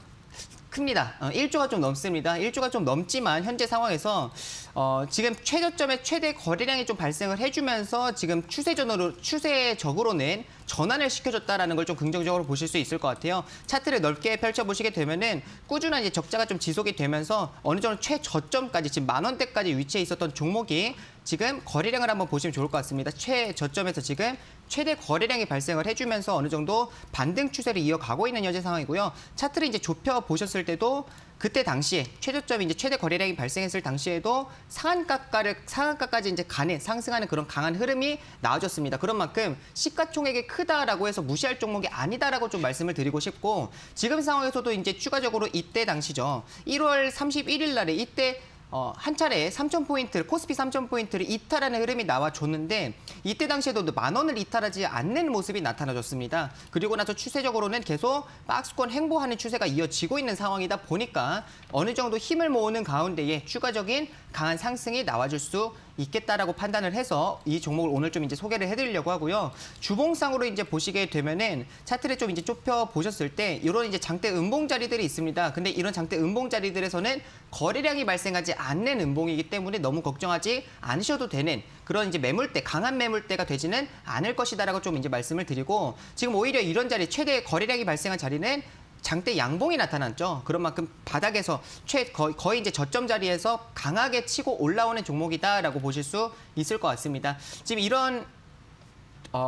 큽니다. 1조가 좀 넘습니다. 1조가 좀 넘지만 현재 상황에서 지금 최저점에 최대 거래량이 좀 발생을 해주면서 지금 추세적으로는 전환을 시켜줬다라는 걸 좀 긍정적으로 보실 수 있을 것 같아요. 차트를 넓게 펼쳐보시게 되면은 꾸준한 이제 적자가 좀 지속이 되면서 어느 정도 최저점까지 지금 10,000원대까지 위치해 있었던 종목이 지금 거래량을 한번 보시면 좋을 것 같습니다. 최저점에서 지금 최대 거래량이 발생을 해주면서 어느 정도 반등 추세를 이어가고 있는 현재 상황이고요. 차트를 이제 좁혀 보셨을 때도 그때 당시에 최저점이 이제 최대 거래량이 발생했을 당시에도 상한가까지 이제 가는 상승하는 그런 강한 흐름이 나와줬습니다. 그런 만큼 시가총액이 크다라고 해서 무시할 종목이 아니다라고 좀 말씀을 드리고 싶고 지금 상황에서도 이제 추가적으로 이때 당시죠. 1월 31일 날에 이때 한 차례 3,000포인트를 코스피 3,000포인트를 이탈하는 흐름이 나와줬는데 이때 당시에도 10,000원을 이탈하지 않는 모습이 나타나줬습니다. 그리고 나서 추세적으로는 계속 박스권 횡보하는 추세가 이어지고 있는 상황이다 보니까 어느 정도 힘을 모으는 가운데에 추가적인 강한 상승이 나와줄 수 있겠다라고 판단을 해서 이 종목을 오늘 좀 이제 소개를 해드리려고 하고요. 주봉상으로 이제 보시게 되면은 차트를 좀 이제 좁혀 보셨을 때 이런 이제 장대 음봉 자리들이 있습니다. 근데 이런 장대 음봉 자리들에서는 거래량이 발생하지 않는 음봉이기 때문에 너무 걱정하지 않으셔도 되는 그런 이제 매물대, 강한 매물대가 되지는 않을 것이다라고 좀 이제 말씀을 드리고 지금 오히려 이런 자리 최대 거래량이 발생한 자리는 장대 양봉이 나타났죠. 그런 만큼 바닥에서 거의 이제 저점 자리에서 강하게 치고 올라오는 종목이다라고 보실 수 있을 것 같습니다. 지금 이런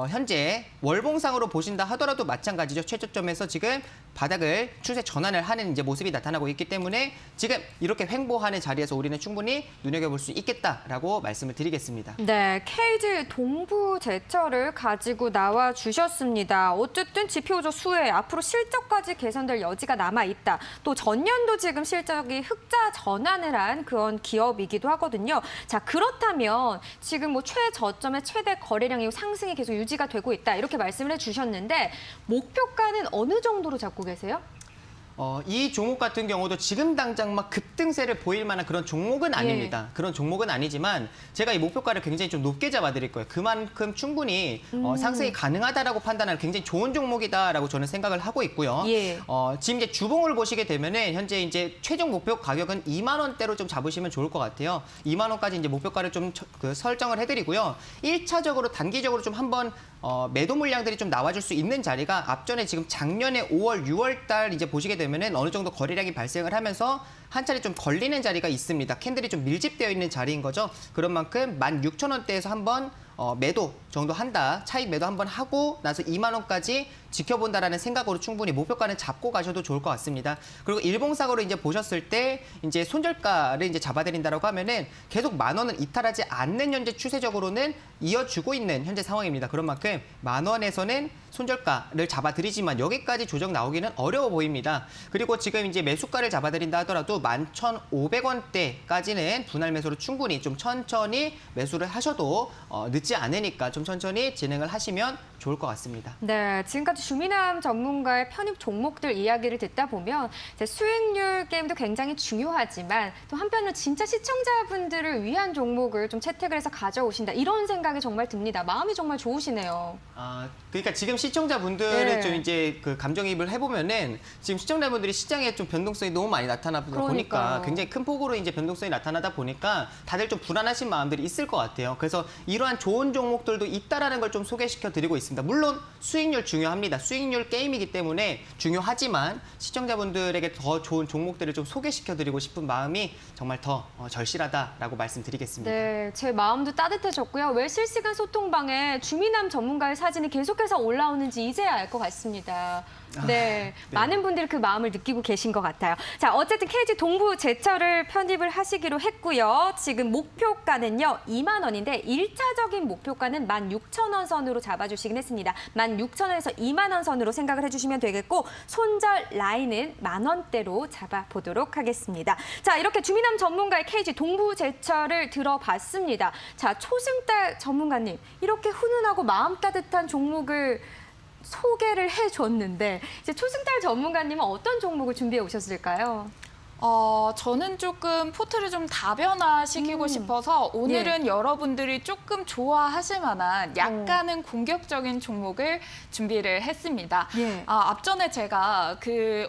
현재 월봉상으로 보신다 하더라도 마찬가지죠. 최저점에서 지금 바닥을 추세 전환을 하는 이제 모습이 나타나고 있기 때문에 지금 이렇게 횡보하는 자리에서 우리는 충분히 눈여겨볼 수 있겠다라고 말씀을 드리겠습니다. 네, KG 동부제철을 가지고 나와 주셨습니다. 어쨌든 지표적 수혜, 앞으로 실적까지 개선될 여지가 남아있다. 또 전년도 지금 실적이 흑자 전환을 한 그런 기업이기도 하거든요. 자, 그렇다면 지금 뭐 최저점의 최대 거래량이 상승이 계속 유지가 되고 있다. 이렇게 말씀을 해주셨는데 목표가는 어느 정도로 잡고 계세요? 이 종목 같은 경우도 지금 당장 막 급등세를 보일 만한 그런 종목은 아닙니다. 그런 종목은 아니지만 제가 이 목표가를 굉장히 좀 높게 잡아드릴 거예요. 그만큼 충분히 상승이 가능하다라고 판단하는 굉장히 좋은 종목이다라고 저는 생각을 하고 있고요. 예. 지금 이제 주봉을 보시게 되면은 현재 이제 최종 목표 가격은 2만 원대로 좀 잡으시면 좋을 것 같아요. 2만 원까지 이제 목표가를 좀 설정을 해드리고요. 1차적으로 단기적으로 좀 한번 매도 물량들이 좀 나와줄 수 있는 자리가 앞전에 지금 작년에 5월, 6월 달 이제 보시게 되면은 어느 정도 거래량이 발생을 하면서 한 차례 좀 걸리는 자리가 있습니다. 캔들이 좀 밀집되어 있는 자리인 거죠. 그런 만큼 16,000원대에서 한번 매도 정도 한다. 차익 매도 한번 하고 나서 2만 원까지 지켜본다라는 생각으로 충분히 목표가는 잡고 가셔도 좋을 것 같습니다. 그리고 일봉상으로 이제 보셨을 때 이제 손절가를 이제 잡아드린다라고 하면은 계속 만 원을 이탈하지 않는 현재 추세적으로는 이어주고 있는 현재 상황입니다. 그런 만큼 만 원에서는 손절가를 잡아드리지만 여기까지 조정 나오기는 어려워 보입니다. 그리고 지금 이제 매수가를 잡아드린다 하더라도 11,500원대까지는 분할 매수로 충분히 좀 천천히 매수를 하셔도 늦지 않으니까 좀 천천히 진행을 하시면 좋을 것 같습니다. 네, 지금까지 주민함 전문가의 편입 종목들 이야기를 듣다 보면 이제 수익률 게임도 굉장히 중요하지만 또 한편으로 진짜 시청자분들을 위한 종목을 좀 채택을 해서 가져오신다. 이런 생각이 정말 듭니다. 마음이 정말 좋으시네요. 그러니까 지금 시청자분들을 네. 좀 이제 그 감정이입을 해보면은 지금 시청자분들이 시장에 좀 변동성이 너무 많이 나타나다 보니까 그러니까요. 굉장히 큰 폭으로 이제 변동성이 나타나다 보니까 다들 좀 불안하신 마음들이 있을 것 같아요. 그래서 이러한 좋은 종목들도 있다라는 걸 좀 소개시켜 드리고 있습니다. 물론 수익률 중요합니다. 수익률 게임이기 때문에 중요하지만 시청자분들에게 더 좋은 종목들을 좀 소개시켜 드리고 싶은 마음이 정말 더 절실하다라고 말씀드리겠습니다. 네, 제 마음도 따뜻해졌고요. 왜 실시간 소통방에 주민함 전문가의 사진이 계속해서 올라오는지 이제야 알 것 같습니다. 네, 많은 분들이 그 마음을 느끼고 계신 것 같아요. 자, 어쨌든 KG 동부 제철을 편입을 하시기로 했고요. 지금 목표가는요, 2만 원인데 1차적인 목표가는 16,000원 선으로 잡아주시긴 했습니다. 16,000원에서 2만 원 선으로 생각을 해주시면 되겠고 손절 라인은 만 원대로 잡아보도록 하겠습니다. 자, 이렇게 주민함 전문가의 KG 동부 제철을 들어봤습니다. 자, 초승달 전문가님, 이렇게 훈훈하고 마음 따뜻한 종목을 소개를 해줬는데 이제 초승달 전문가님은 어떤 종목을 준비해 오셨을까요? 저는 조금 포트를 좀 다변화시키고 싶어서 오늘은 여러분들이 조금 좋아하실 만한 약간은 공격적인 종목을 준비를 했습니다. 예. 앞전에 제가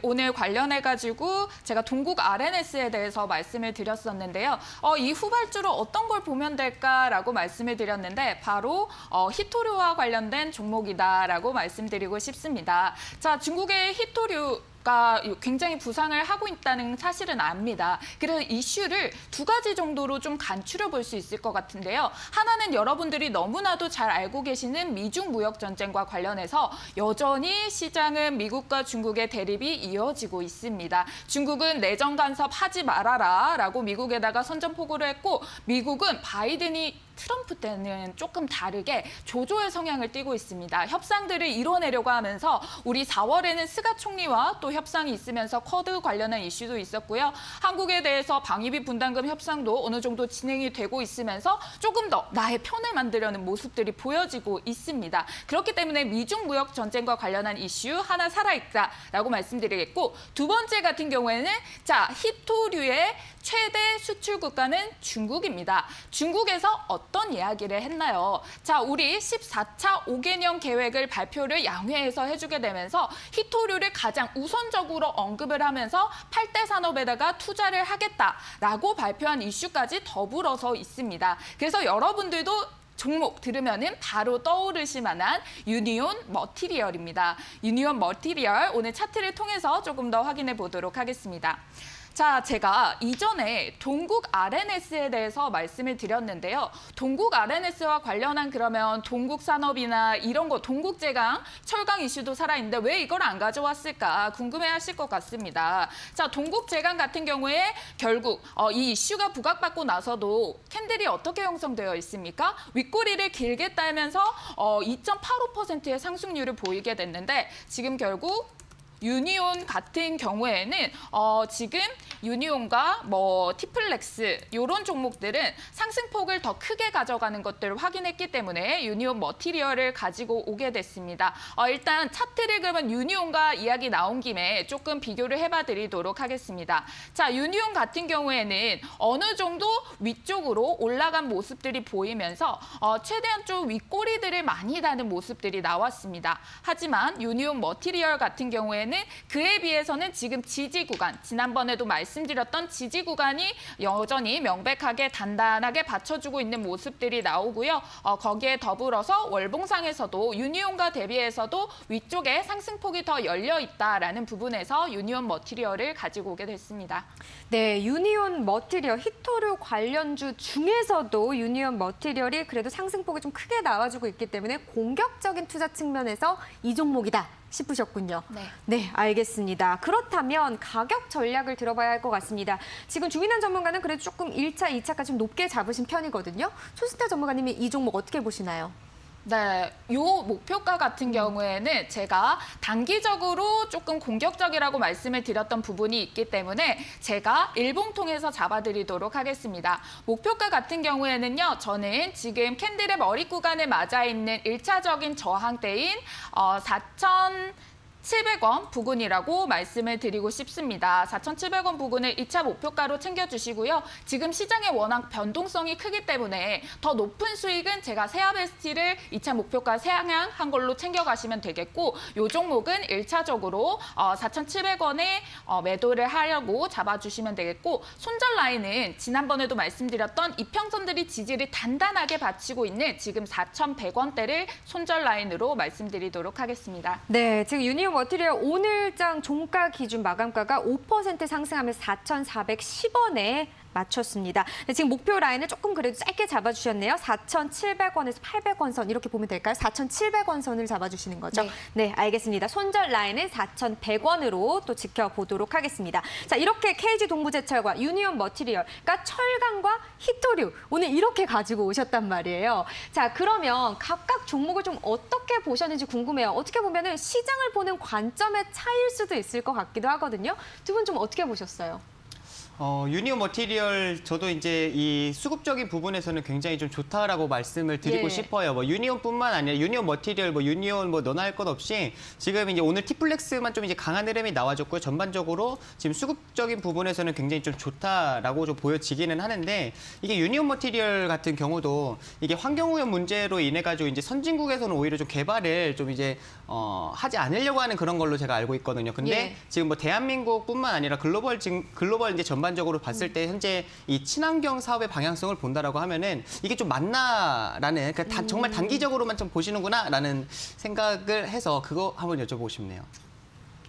오늘 관련해가지고 제가 동국 RNS에 대해서 말씀을 드렸었는데요. 이 후발주로 어떤 걸 보면 될까라고 말씀을 드렸는데 바로 히토류와 관련된 종목이다라고 말씀드리고 싶습니다. 자, 중국의 히토류 가 굉장히 부상을 하고 있다는 사실은 압니다. 그래서 이슈를 두 가지 정도로 좀 간추려 볼 수 있을 것 같은데요. 하나는 여러분들이 너무나도 잘 알고 계시는 미중 무역 전쟁과 관련해서 여전히 시장은 미국과 중국의 대립이 이어지고 있습니다. 중국은 내정 간섭 하지 말아라라고 미국에다가 선전포고를 했고 미국은 바이든이 트럼프 때는 조금 다르게 조조의 성향을 띠고 있습니다. 협상들을 이뤄내려고 하면서 우리 4월에는 스가 총리와 또 협상이 있으면서 쿼드 관련한 이슈도 있었고요. 한국에 대해서 방위비 분담금 협상도 어느 정도 진행이 되고 있으면서 조금 더 나의 편을 만들려는 모습들이 보여지고 있습니다. 그렇기 때문에 미중 무역 전쟁과 관련한 이슈 하나 살아있다라고 말씀드리겠고 두 번째 같은 경우에는 자, 히토류의 최대 수출 국가는 중국입니다. 중국에서 어떤 이야기를 했나요? 자, 우리 14차 5개년 계획을 발표를 양회에서 해주게 되면서 히토류를 가장 우선적으로 언급을 하면서 8대 산업에다가 투자를 하겠다라고 발표한 이슈까지 더불어서 있습니다. 그래서 여러분들도 종목 들으면은 바로 떠오르실 만한 유니온 머티리얼입니다. 유니온 머티리얼 오늘 차트를 통해서 조금 더 확인해 보도록 하겠습니다. 자, 제가 이전에 동국 RNS에 대해서 말씀을 드렸는데요. 동국 RNS와 관련한 그러면 동국 산업이나 이런 거 동국제강, 철강 이슈도 살아있는데 왜 이걸 안 가져왔을까 궁금해하실 것 같습니다. 자, 동국제강 같은 경우에 결국 이 이슈가 부각받고 나서도 캔들이 어떻게 형성되어 있습니까? 윗꼬리를 길게 따면서 2.85%의 상승률을 보이게 됐는데 지금 결국 유니온 같은 경우에는 지금 유니온과 티플렉스 이런 종목들은 상승폭을 더 크게 가져가는 것들을 확인했기 때문에 유니온 머티리얼을 가지고 오게 됐습니다. 일단 차트를 그러면 유니온과 이야기 나온 김에 조금 비교를 해봐드리도록 하겠습니다. 자, 유니온 같은 경우에는 어느 정도 위쪽으로 올라간 모습들이 보이면서 최대한 좀 윗꼬리들을 많이 다는 모습들이 나왔습니다. 하지만 유니온 머티리얼 같은 경우에는 그에 비해서는 지금 지지 구간, 지난번에도 말씀드렸던 지지 구간이 여전히 명백하게 단단하게 받쳐주고 있는 모습들이 나오고요. 거기에 더불어서 월봉상에서도 유니온과 대비해서도 위쪽에 상승폭이 더 열려 있다라는 부분에서 유니온 머티리얼을 가지고 오게 됐습니다. 네, 유니온 머티리얼, 히토류 관련주 중에서도 유니온 머티리얼이 그래도 상승폭이 좀 크게 나와주고 있기 때문에 공격적인 투자 측면에서 이 종목이다 싶으셨군요. 네, 알겠습니다. 그렇다면 가격 전략을 들어봐야 할 것 같습니다. 지금 주민환 전문가는 그래도 조금 1차, 2차까지 좀 높게 잡으신 편이거든요. 소스타 전문가님이 이 종목 어떻게 보시나요? 네, 요 목표가 같은 경우에는 제가 단기적으로 조금 공격적이라고 말씀을 드렸던 부분이 있기 때문에 제가 일봉통해서 잡아드리도록 하겠습니다. 목표가 같은 경우에는요, 저는 지금 캔들의 머리 구간에 맞아 있는 1차적인 저항대인 4,700원 부근이라고 말씀을 드리고 싶습니다. 4,700원 부근을 2차 목표가로 챙겨주시고요. 지금 시장의 워낙 변동성이 크기 때문에 더 높은 수익은 제가 세아베스티를 2차 목표가 상향한 걸로 챙겨가시면 되겠고 이 종목은 1차적으로 4,700원에 매도를 하려고 잡아주시면 되겠고 손절 라인은 지난번에도 말씀드렸던 이평선들이 지지를 단단하게 받치고 있는 지금 4,100원대를 손절 라인으로 말씀드리도록 하겠습니다. 네, 지금 유니온 머티리얼 오늘장 종가 기준 마감가가 5% 상승하면서 4,410원에 맞췄습니다. 네, 지금 목표 라인을 조금 그래도 짧게 잡아주셨네요. 4,700원에서 800원 선 이렇게 보면 될까요? 4,700원 선을 잡아주시는 거죠? 네. 네, 알겠습니다. 손절 라인은 4,100원으로 또 지켜보도록 하겠습니다. 자, 이렇게 KG 동부제철과 유니온 머티리얼, 그러니까 철강과 히토류 오늘 이렇게 가지고 오셨단 말이에요. 자, 그러면 각각 종목을 좀 어떻게 보셨는지 궁금해요. 어떻게 보면은 시장을 보는 관점의 차이일 수도 있을 것 같기도 하거든요. 두 분 좀 어떻게 보셨어요? 유니온 머티리얼 저도 이제 이 수급적인 부분에서는 굉장히 좀 좋다라고 말씀을 드리고 예. 싶어요. 유니온뿐만 아니라 유니온 머티리얼, 유니온 너나 할 것 없이 지금 이제 오늘 티플렉스만 좀 이제 강한 흐름이 나와줬고요. 전반적으로 지금 수급적인 부분에서는 굉장히 좀 좋다라고 좀 보여지기는 하는데 이게 유니온 머티리얼 같은 경우도 이게 환경오염 문제로 인해 가지고 이제 선진국에서는 오히려 좀 개발을 좀 이제 하지 않으려고 하는 그런 걸로 제가 알고 있거든요. 근데 예. 지금 대한민국뿐만 아니라 글로벌 이제 전반적으로 봤을 때 현재 이 친환경 사업의 방향성을 본다라고 하면은 이게 좀 맞나라는 그러니까 정말 단기적으로만 좀 보시는구나라는 생각을 해서 그거 한번 여쭤보고 싶네요.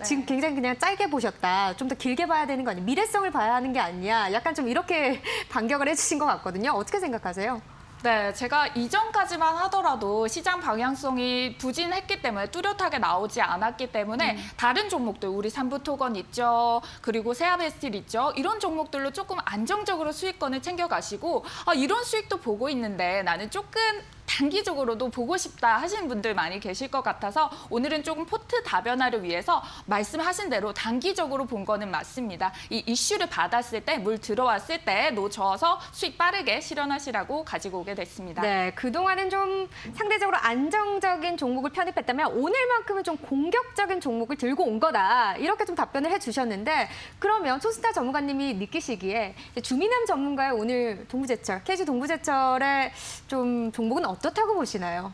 지금 굉장히 그냥 짧게 보셨다. 좀 더 길게 봐야 되는 거 아니에요? 미래성을 봐야 하는 게 아니야. 약간 좀 이렇게 반격을 해주신 것 같거든요. 어떻게 생각하세요? 네, 제가 이전까지만 하더라도 시장 방향성이 부진했기 때문에 뚜렷하게 나오지 않았기 때문에 다른 종목들, 우리 삼부토건 있죠, 그리고 세아베스틸 있죠, 이런 종목들로 조금 안정적으로 수익권을 챙겨가시고 이런 수익도 보고 있는데 나는 조금 단기적으로도 보고 싶다 하시는 분들 많이 계실 것 같아서 오늘은 조금 포트 다변화를 위해서 말씀하신 대로 단기적으로 본 거는 맞습니다. 이 이슈를 받았을 때, 물 들어왔을 때 놓쳐서 수익 빠르게 실현하시라고 가지고 오게 됐습니다. 네, 그동안은 좀 상대적으로 안정적인 종목을 편입했다면 오늘만큼은 좀 공격적인 종목을 들고 온 거다. 이렇게 좀 답변을 해주셨는데 그러면 소스타 전문가님이 느끼시기에 주민함 전문가의 오늘 동부제철, KG 동부제철의 좀 종목은 어떻다고 보시나요?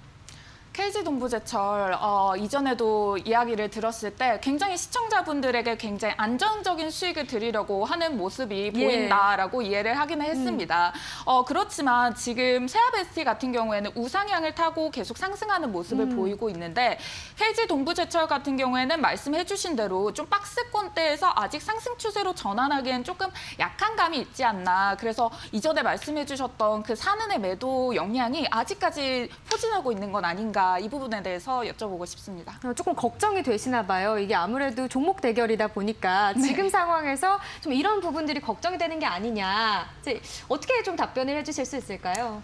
KG 동부제철 이전에도 이야기를 들었을 때 굉장히 시청자분들에게 굉장히 안정적인 수익을 드리려고 하는 모습이 보인다라고 이해를 하기는 했습니다. 그렇지만 지금 세아베스티 같은 경우에는 우상향을 타고 계속 상승하는 모습을 보이고 있는데 KG 동부제철 같은 경우에는 말씀해 주신 대로 좀 박스권대에서 아직 상승 추세로 전환하기엔 조금 약한 감이 있지 않나. 그래서 이전에 말씀해 주셨던 그 산은의 매도 역량이 아직까지 포진하고 있는 건 아닌가. 이 부분에 대해서 여쭤보고 싶습니다. 조금 걱정이 되시나 봐요. 이게 아무래도 종목 대결이다 보니까 지금 상황에서 좀 이런 부분들이 걱정이 되는 게 아니냐. 이제 어떻게 좀 답변을 해주실 수 있을까요?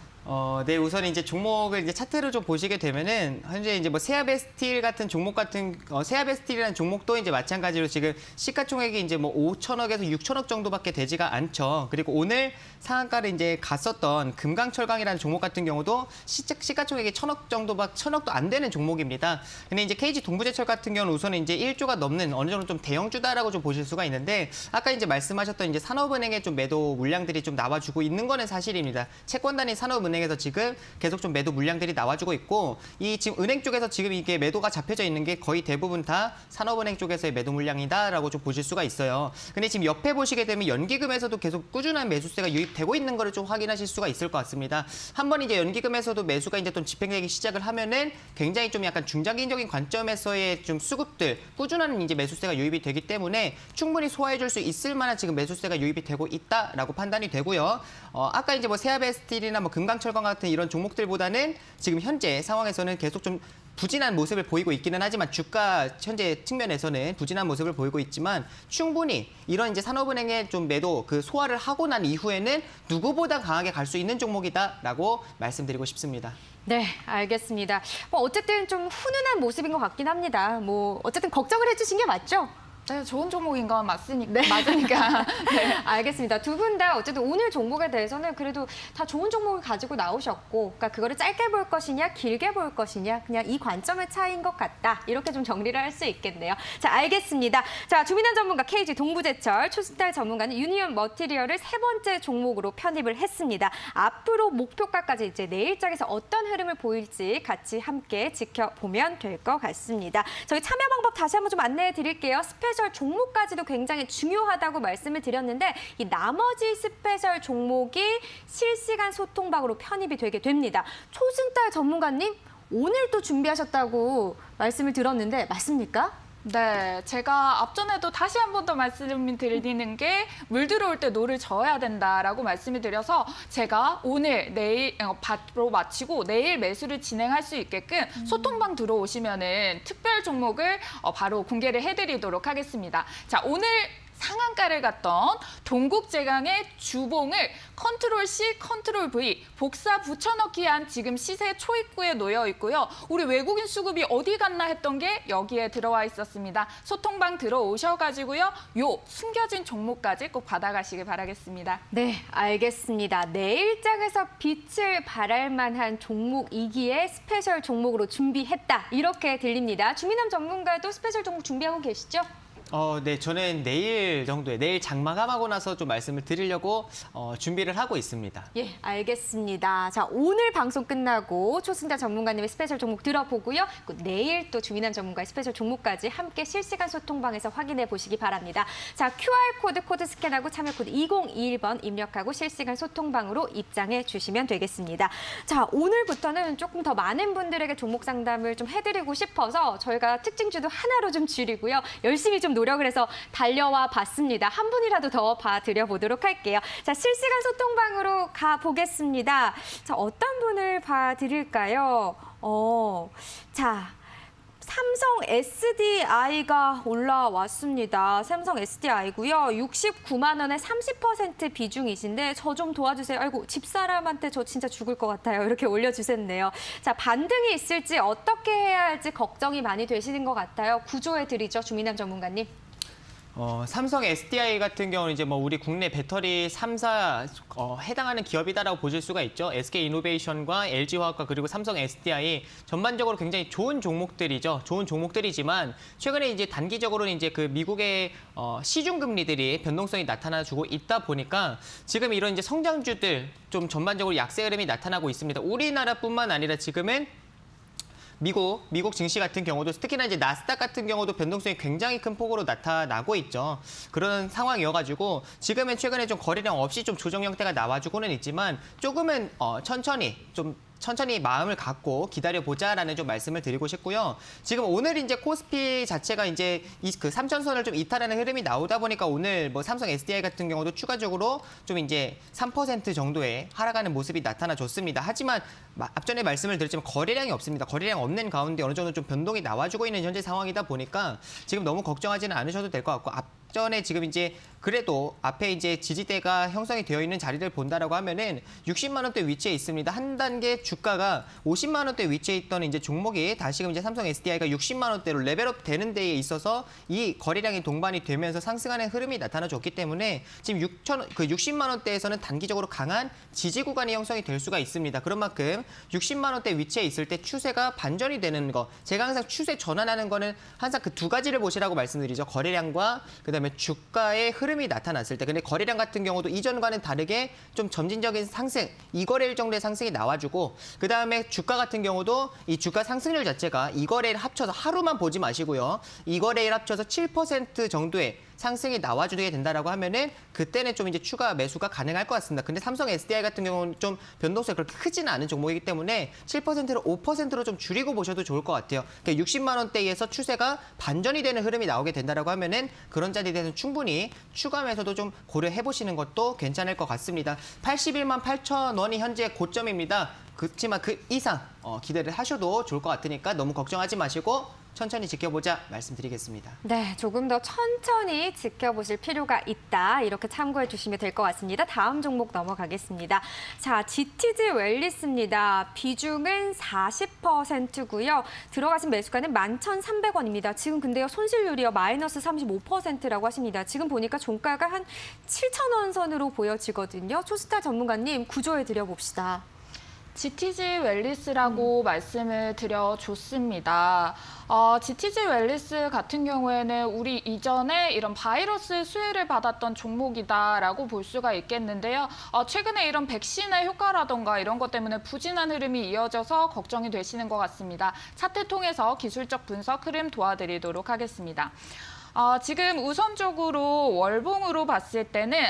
네, 우선 이제 종목을 이제 차트를 좀 보시게 되면은 현재 이제 뭐 세아베스틸 같은 종목 같은 세아베스틸이라는 종목도 이제 마찬가지로 지금 시가총액이 이제 뭐 5천억에서 6천억 정도밖에 되지가 않죠. 그리고 오늘 상한가를 이제 갔었던 금강철강이라는 종목 같은 경우도 시가총액이 1,000억도 안 되는 종목입니다. 근데 이제 KG 동부제철 같은 경우는 우선 이제 1조가 넘는 어느 정도 좀 대형주다라고 좀 보실 수가 있는데 아까 이제 말씀하셨던 이제 산업은행의 좀 매도 물량들이 좀 나와주고 있는 거는 사실입니다. 채권단위 산업은행에서 지금 계속 좀 매도 물량들이 나와주고 있고 이 지금 은행 쪽에서 지금 이게 매도가 잡혀져 있는 게 거의 대부분 다 산업은행 쪽에서의 매도 물량이다라고 좀 보실 수가 있어요. 근데 지금 옆에 보시게 되면 연기금에서도 계속 꾸준한 매수세가 유입되고 있는 거를 좀 확인하실 수가 있을 것 같습니다. 한번 이제 연기금에서도 매수가 이제 좀 집행되기 시작을 하면은 굉장히 좀 약간 중장기적인 관점에서의 좀 수급들 꾸준한 이제 매수세가 유입이 되기 때문에 충분히 소화해줄 수 있을 만한 지금 매수세가 유입이 되고 있다라고 판단이 되고요. 아까 이제 뭐 세아베스틸이나 뭐 금강철강 같은 이런 종목들보다는 지금 현재 상황에서는 계속 좀 부진한 모습을 보이고 있기는 하지만 주가 현재 측면에서는 부진한 모습을 보이고 있지만 충분히 이런 이제 산업은행의 좀 매도 그 소화를 하고 난 이후에는 누구보다 강하게 갈 수 있는 종목이다라고 말씀드리고 싶습니다. 네, 알겠습니다. 뭐 어쨌든 좀 훈훈한 모습인 것 같긴 합니다. 뭐 어쨌든 걱정을 해주신 게 맞죠? 네, 좋은 종목인 건 맞으니까. 네. 맞으니까. 네. 알겠습니다. 두 분 다 어쨌든 오늘 종목에 대해서는 그래도 다 좋은 종목을 가지고 나오셨고, 그러니까 그거를 짧게 볼 것이냐, 길게 볼 것이냐, 그냥 이 관점의 차이인 것 같다. 이렇게 좀 정리를 할 수 있겠네요. 자, 알겠습니다. 자, 주민환 전문가 KG 동부제철, 초승달 전문가는 유니온 머티리얼을 세 번째 종목으로 편입을 했습니다. 앞으로 목표가까지 이제 내일장에서 어떤 흐름을 보일지 같이 함께 지켜보면 될 것 같습니다. 저희 참여 방법 다시 한번 좀 안내해 드릴게요. 스페셜 종목까지도 굉장히 중요하다고 말씀을 드렸는데 이 나머지 스페셜 종목이 실시간 소통방으로 편입이 되게 됩니다. 초승달 전문가님, 오늘 또 준비하셨다고 말씀을 들었는데 맞습니까? 네, 제가 앞전에도 다시 한 번 더 말씀을 드리는 게 물 들어올 때 노를 저어야 된다라고 말씀을 드려서 제가 오늘, 내일 바로 마치고 내일 매수를 진행할 수 있게끔 소통방 들어오시면은 특별 종목을 바로 공개를 해드리도록 하겠습니다. 자, 오늘 상한가를 갔던 동국제강의 주봉을 컨트롤 C, 컨트롤 V 복사 붙여넣기 한 지금 시세 초입구에 놓여 있고요. 우리 외국인 수급이 어디 갔나 했던 게 여기에 들어와 있었습니다. 소통방 들어오셔가지고요. 요 숨겨진 종목까지 꼭 받아가시길 바라겠습니다. 네, 알겠습니다. 내일장에서 빛을 발할 만한 종목이기에 스페셜 종목으로 준비했다. 이렇게 들립니다. 주민함 전문가도 스페셜 종목 준비하고 계시죠? 네, 저는 내일 정도에 내일 장마감하고 나서 좀 말씀을 드리려고 준비를 하고 있습니다. 예, 알겠습니다. 자, 오늘 방송 끝나고 초승달 전문가님의 스페셜 종목 들어보고요. 내일 또 주민환 전문가의 스페셜 종목까지 함께 실시간 소통방에서 확인해 보시기 바랍니다. 자, QR코드 코드 스캔하고 참여 코드 2021번 입력하고 실시간 소통방으로 입장해 주시면 되겠습니다. 자, 오늘부터는 조금 더 많은 분들에게 종목 상담을 좀 해드리고 싶어서 저희가 특징주도 하나로 좀 줄이고요. 열심히 좀 노력을 해서 달려와 봤습니다. 한 분이라도 더 봐드려 보도록 할게요. 자, 실시간 소통방으로 가보겠습니다. 자, 어떤 분을 봐드릴까요? 자, 삼성 SDI가 올라왔습니다. 삼성 SDI고요. 69만 원에 30% 비중이신데 저 좀 도와주세요. 아이고, 집사람한테 저 진짜 죽을 것 같아요. 이렇게 올려주셨네요. 자, 반등이 있을지 어떻게 해야 할지 걱정이 많이 되시는 것 같아요. 구조해드리죠. 주민남 전문가님. 삼성 SDI 같은 경우는 이제 뭐 우리 국내 배터리 3사 해당하는 기업이다라고 보실 수가 있죠. SK이노베이션과 LG화학과 그리고 삼성 SDI 전반적으로 굉장히 좋은 종목들이죠. 좋은 종목들이지만 최근에 이제 단기적으로는 이제 그 미국의 시중 금리들이 변동성이 나타나주고 있다 보니까 지금 이런 이제 성장주들 좀 전반적으로 약세 흐름이 나타나고 있습니다. 우리나라뿐만 아니라 지금은 미국 증시 같은 경우도 특히나 이제 나스닥 같은 경우도 변동성이 굉장히 큰 폭으로 나타나고 있죠. 그런 상황이어가지고 지금은 최근에 좀 거래량 없이 좀 조정 형태가 나와주고는 있지만 조금은 천천히 마음을 갖고 기다려보자라는 좀 말씀을 드리고 싶고요. 지금 오늘 이제 코스피 자체가 이제 그 3천선을 좀 이탈하는 흐름이 나오다 보니까 오늘 뭐 삼성 SDI 같은 경우도 추가적으로 좀 이제 3% 정도의 하락하는 모습이 나타나줬습니다. 하지만 앞전에 말씀을 드렸지만 거래량이 없습니다. 거래량 없는 가운데 어느 정도 좀 변동이 나와주고 있는 현재 상황이다 보니까 지금 너무 걱정하지는 않으셔도 될 것 같고 직전에 지금 이제 그래도 앞에 이제 지지대가 형성이 되어 있는 자리를 본다라고 하면은 60만 원대 위치에 있습니다. 한 단계 주가가 50만 원대 위치에 있던 이제 종목이 다시금 이제 삼성 SDI가 60만 원대로 레벨업 되는 데에 있어서 이 거래량이 동반이 되면서 상승하는 흐름이 나타나줬기 때문에 지금 60만 원대에서는 단기적으로 강한 지지 구간이 형성이 될 수가 있습니다. 그런 만큼 60만 원대 위치에 있을 때 추세가 반전이 되는 거, 제가 항상 추세 전환하는 거는 항상 그 두 가지를 보시라고 말씀드리죠. 거래량과 그다음에 주가의 흐름이 나타났을 때. 근데 거래량 같은 경우도 이전과는 다르게 좀 점진적인 상승, 2거래일 정도의 상승이 나와주고, 그다음에 주가 같은 경우도 이 주가 상승률 자체가 2거래일 합쳐서 하루만 보지 마시고요. 2거래일 합쳐서 7% 정도의 상승이 나와주게 된다라고 하면은 그때는 좀 이제 추가 매수가 가능할 것 같습니다. 근데 삼성 SDI 같은 경우는 좀 변동성이 그렇게 크지는 않은 종목이기 때문에 7%로 5%로 좀 줄이고 보셔도 좋을 것 같아요. 그러니까 60만 원대에서 추세가 반전이 되는 흐름이 나오게 된다라고 하면은 그런 자리에 대해서는 충분히 추가 매수도 좀 고려해 보시는 것도 괜찮을 것 같습니다. 81만 8천 원이 현재 고점입니다. 그렇지만 그 이상 기대를 하셔도 좋을 것 같으니까 너무 걱정하지 마시고 천천히 지켜보자 말씀드리겠습니다. 네, 조금 더 천천히 지켜보실 필요가 있다. 이렇게 참고해 주시면 될 것 같습니다. 다음 종목 넘어가겠습니다. 자, GTG 웰리스입니다. 비중은 40%고요. 들어가신 매수가는 11,300원입니다. 지금 근데요, 손실률이요, 마이너스 35%라고 하십니다. 지금 보니까 종가가 한 7,000원 선으로 보여지거든요. 초스타 전문가님, 구조해 드려봅시다. GTG 웰리스라고 말씀을 드려줬습니다. GTG 웰리스 같은 경우에는 우리 이전에 이런 바이러스 수혜를 받았던 종목이다라고 볼 수가 있겠는데요. 최근에 이런 백신의 효과라던가 이런 것 때문에 부진한 흐름이 이어져서 걱정이 되시는 것 같습니다. 차트 통해서 기술적 분석 흐름 도와드리도록 하겠습니다. 지금 우선적으로 월봉으로 봤을 때는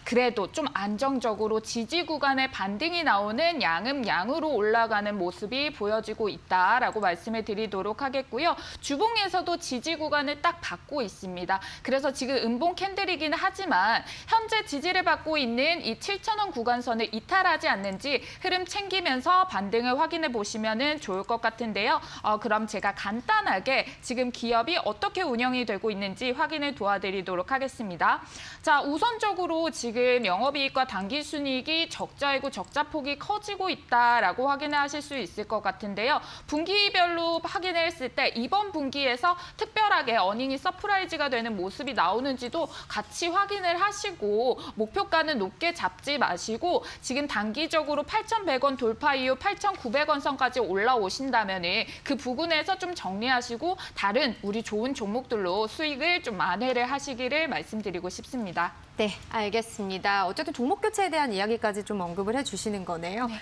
그래도 좀 안정적으로 지지 구간에 반등이 나오는 양으로 올라가는 모습이 보여지고 있다라고 말씀을 드리도록 하겠고요. 주봉에서도 지지 구간을 딱 받고 있습니다. 그래서 지금 음봉 캔들이긴 하지만 현재 지지를 받고 있는 이 7,000원 구간선을 이탈하지 않는지 흐름 챙기면서 반등을 확인해 보시면 좋을 것 같은데요. 그럼 제가 간단하게 지금 기업이 어떻게 운영이 되고 있는지 확인을 도와드리도록 하겠습니다. 자, 우선적으로 지금 영업이익과 당기순이익이 적자이고 적자폭이 커지고 있다라고 확인을 하실 수 있을 것 같은데요. 분기별로 확인을 했을 때 이번 분기에서 특별하게 어닝이 서프라이즈가 되는 모습이 나오는지도 같이 확인을 하시고 목표가는 높게 잡지 마시고 지금 단기적으로 8,100원 돌파 이후 8,900원 선까지 올라오신다면 그 부분에서 좀 정리하시고 다른 우리 좋은 종목들로 수익을 좀 만회를 하시기를 말씀드리고 싶습니다. 네, 알겠습니다. 어쨌든 종목 교체에 대한 이야기까지 좀 언급을 해주시는 거네요. 네.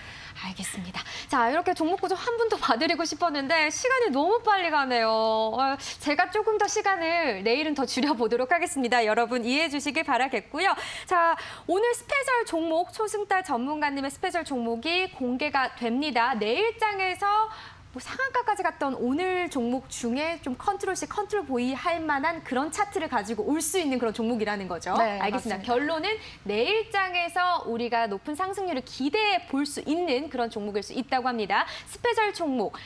알겠습니다. 자, 이렇게 종목 구조 한 분 더 봐드리고 싶었는데 시간이 너무 빨리 가네요. 제가 조금 더 시간을 내일은 더 줄여보도록 하겠습니다. 여러분 이해해 주시길 바라겠고요. 자, 오늘 스페셜 종목 초승달 전문가님의 스페셜 종목이 공개가 됩니다. 내일장에서 상한가까지 갔던 오늘 종목 중에 좀 컨트롤 C, 컨트롤 V 할 만한 그런 차트를 가지고 올 수 있는 그런 종목이라는 거죠. 네, 알겠습니다. 맞습니다. 결론은 내일장에서 우리가 높은 상승률을 기대해 볼 수 있는 그런 종목일 수 있다고 합니다. 스페셜 종목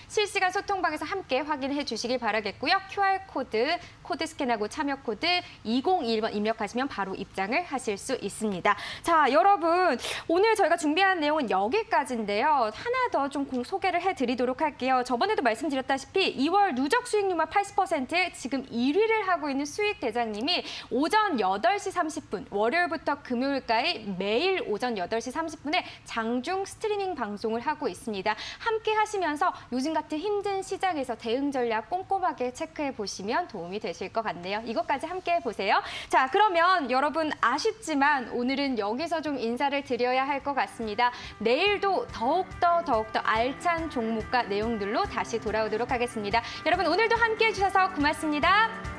실시간 소통방에서 함께 확인해 주시길 바라겠고요. QR코드, 코드 스캔하고 참여 코드 2021번 입력하시면 바로 입장을 하실 수 있습니다. 자, 여러분 오늘 저희가 준비한 내용은 여기까지인데요. 하나 더 좀 소개를 해드리도록 할게요. 저번에도 말씀드렸다시피 2월 누적 수익률만 80%에 지금 1위를 하고 있는 수익 대장님이 오전 8시 30분, 월요일부터 금요일까지 매일 오전 8시 30분에 장중 스트리밍 방송을 하고 있습니다. 함께 하시면서 요즘 같은 힘든 시장에서 대응 전략 꼼꼼하게 체크해 보시면 도움이 되실 것 같네요. 이것까지 함께 해보세요. 자, 그러면 여러분 아쉽지만 오늘은 여기서 좀 인사를 드려야 할 것 같습니다. 내일도 더욱더 알찬 종목과 내용들로 다시 돌아오도록 하겠습니다. 여러분 오늘도 함께 해주셔서 고맙습니다.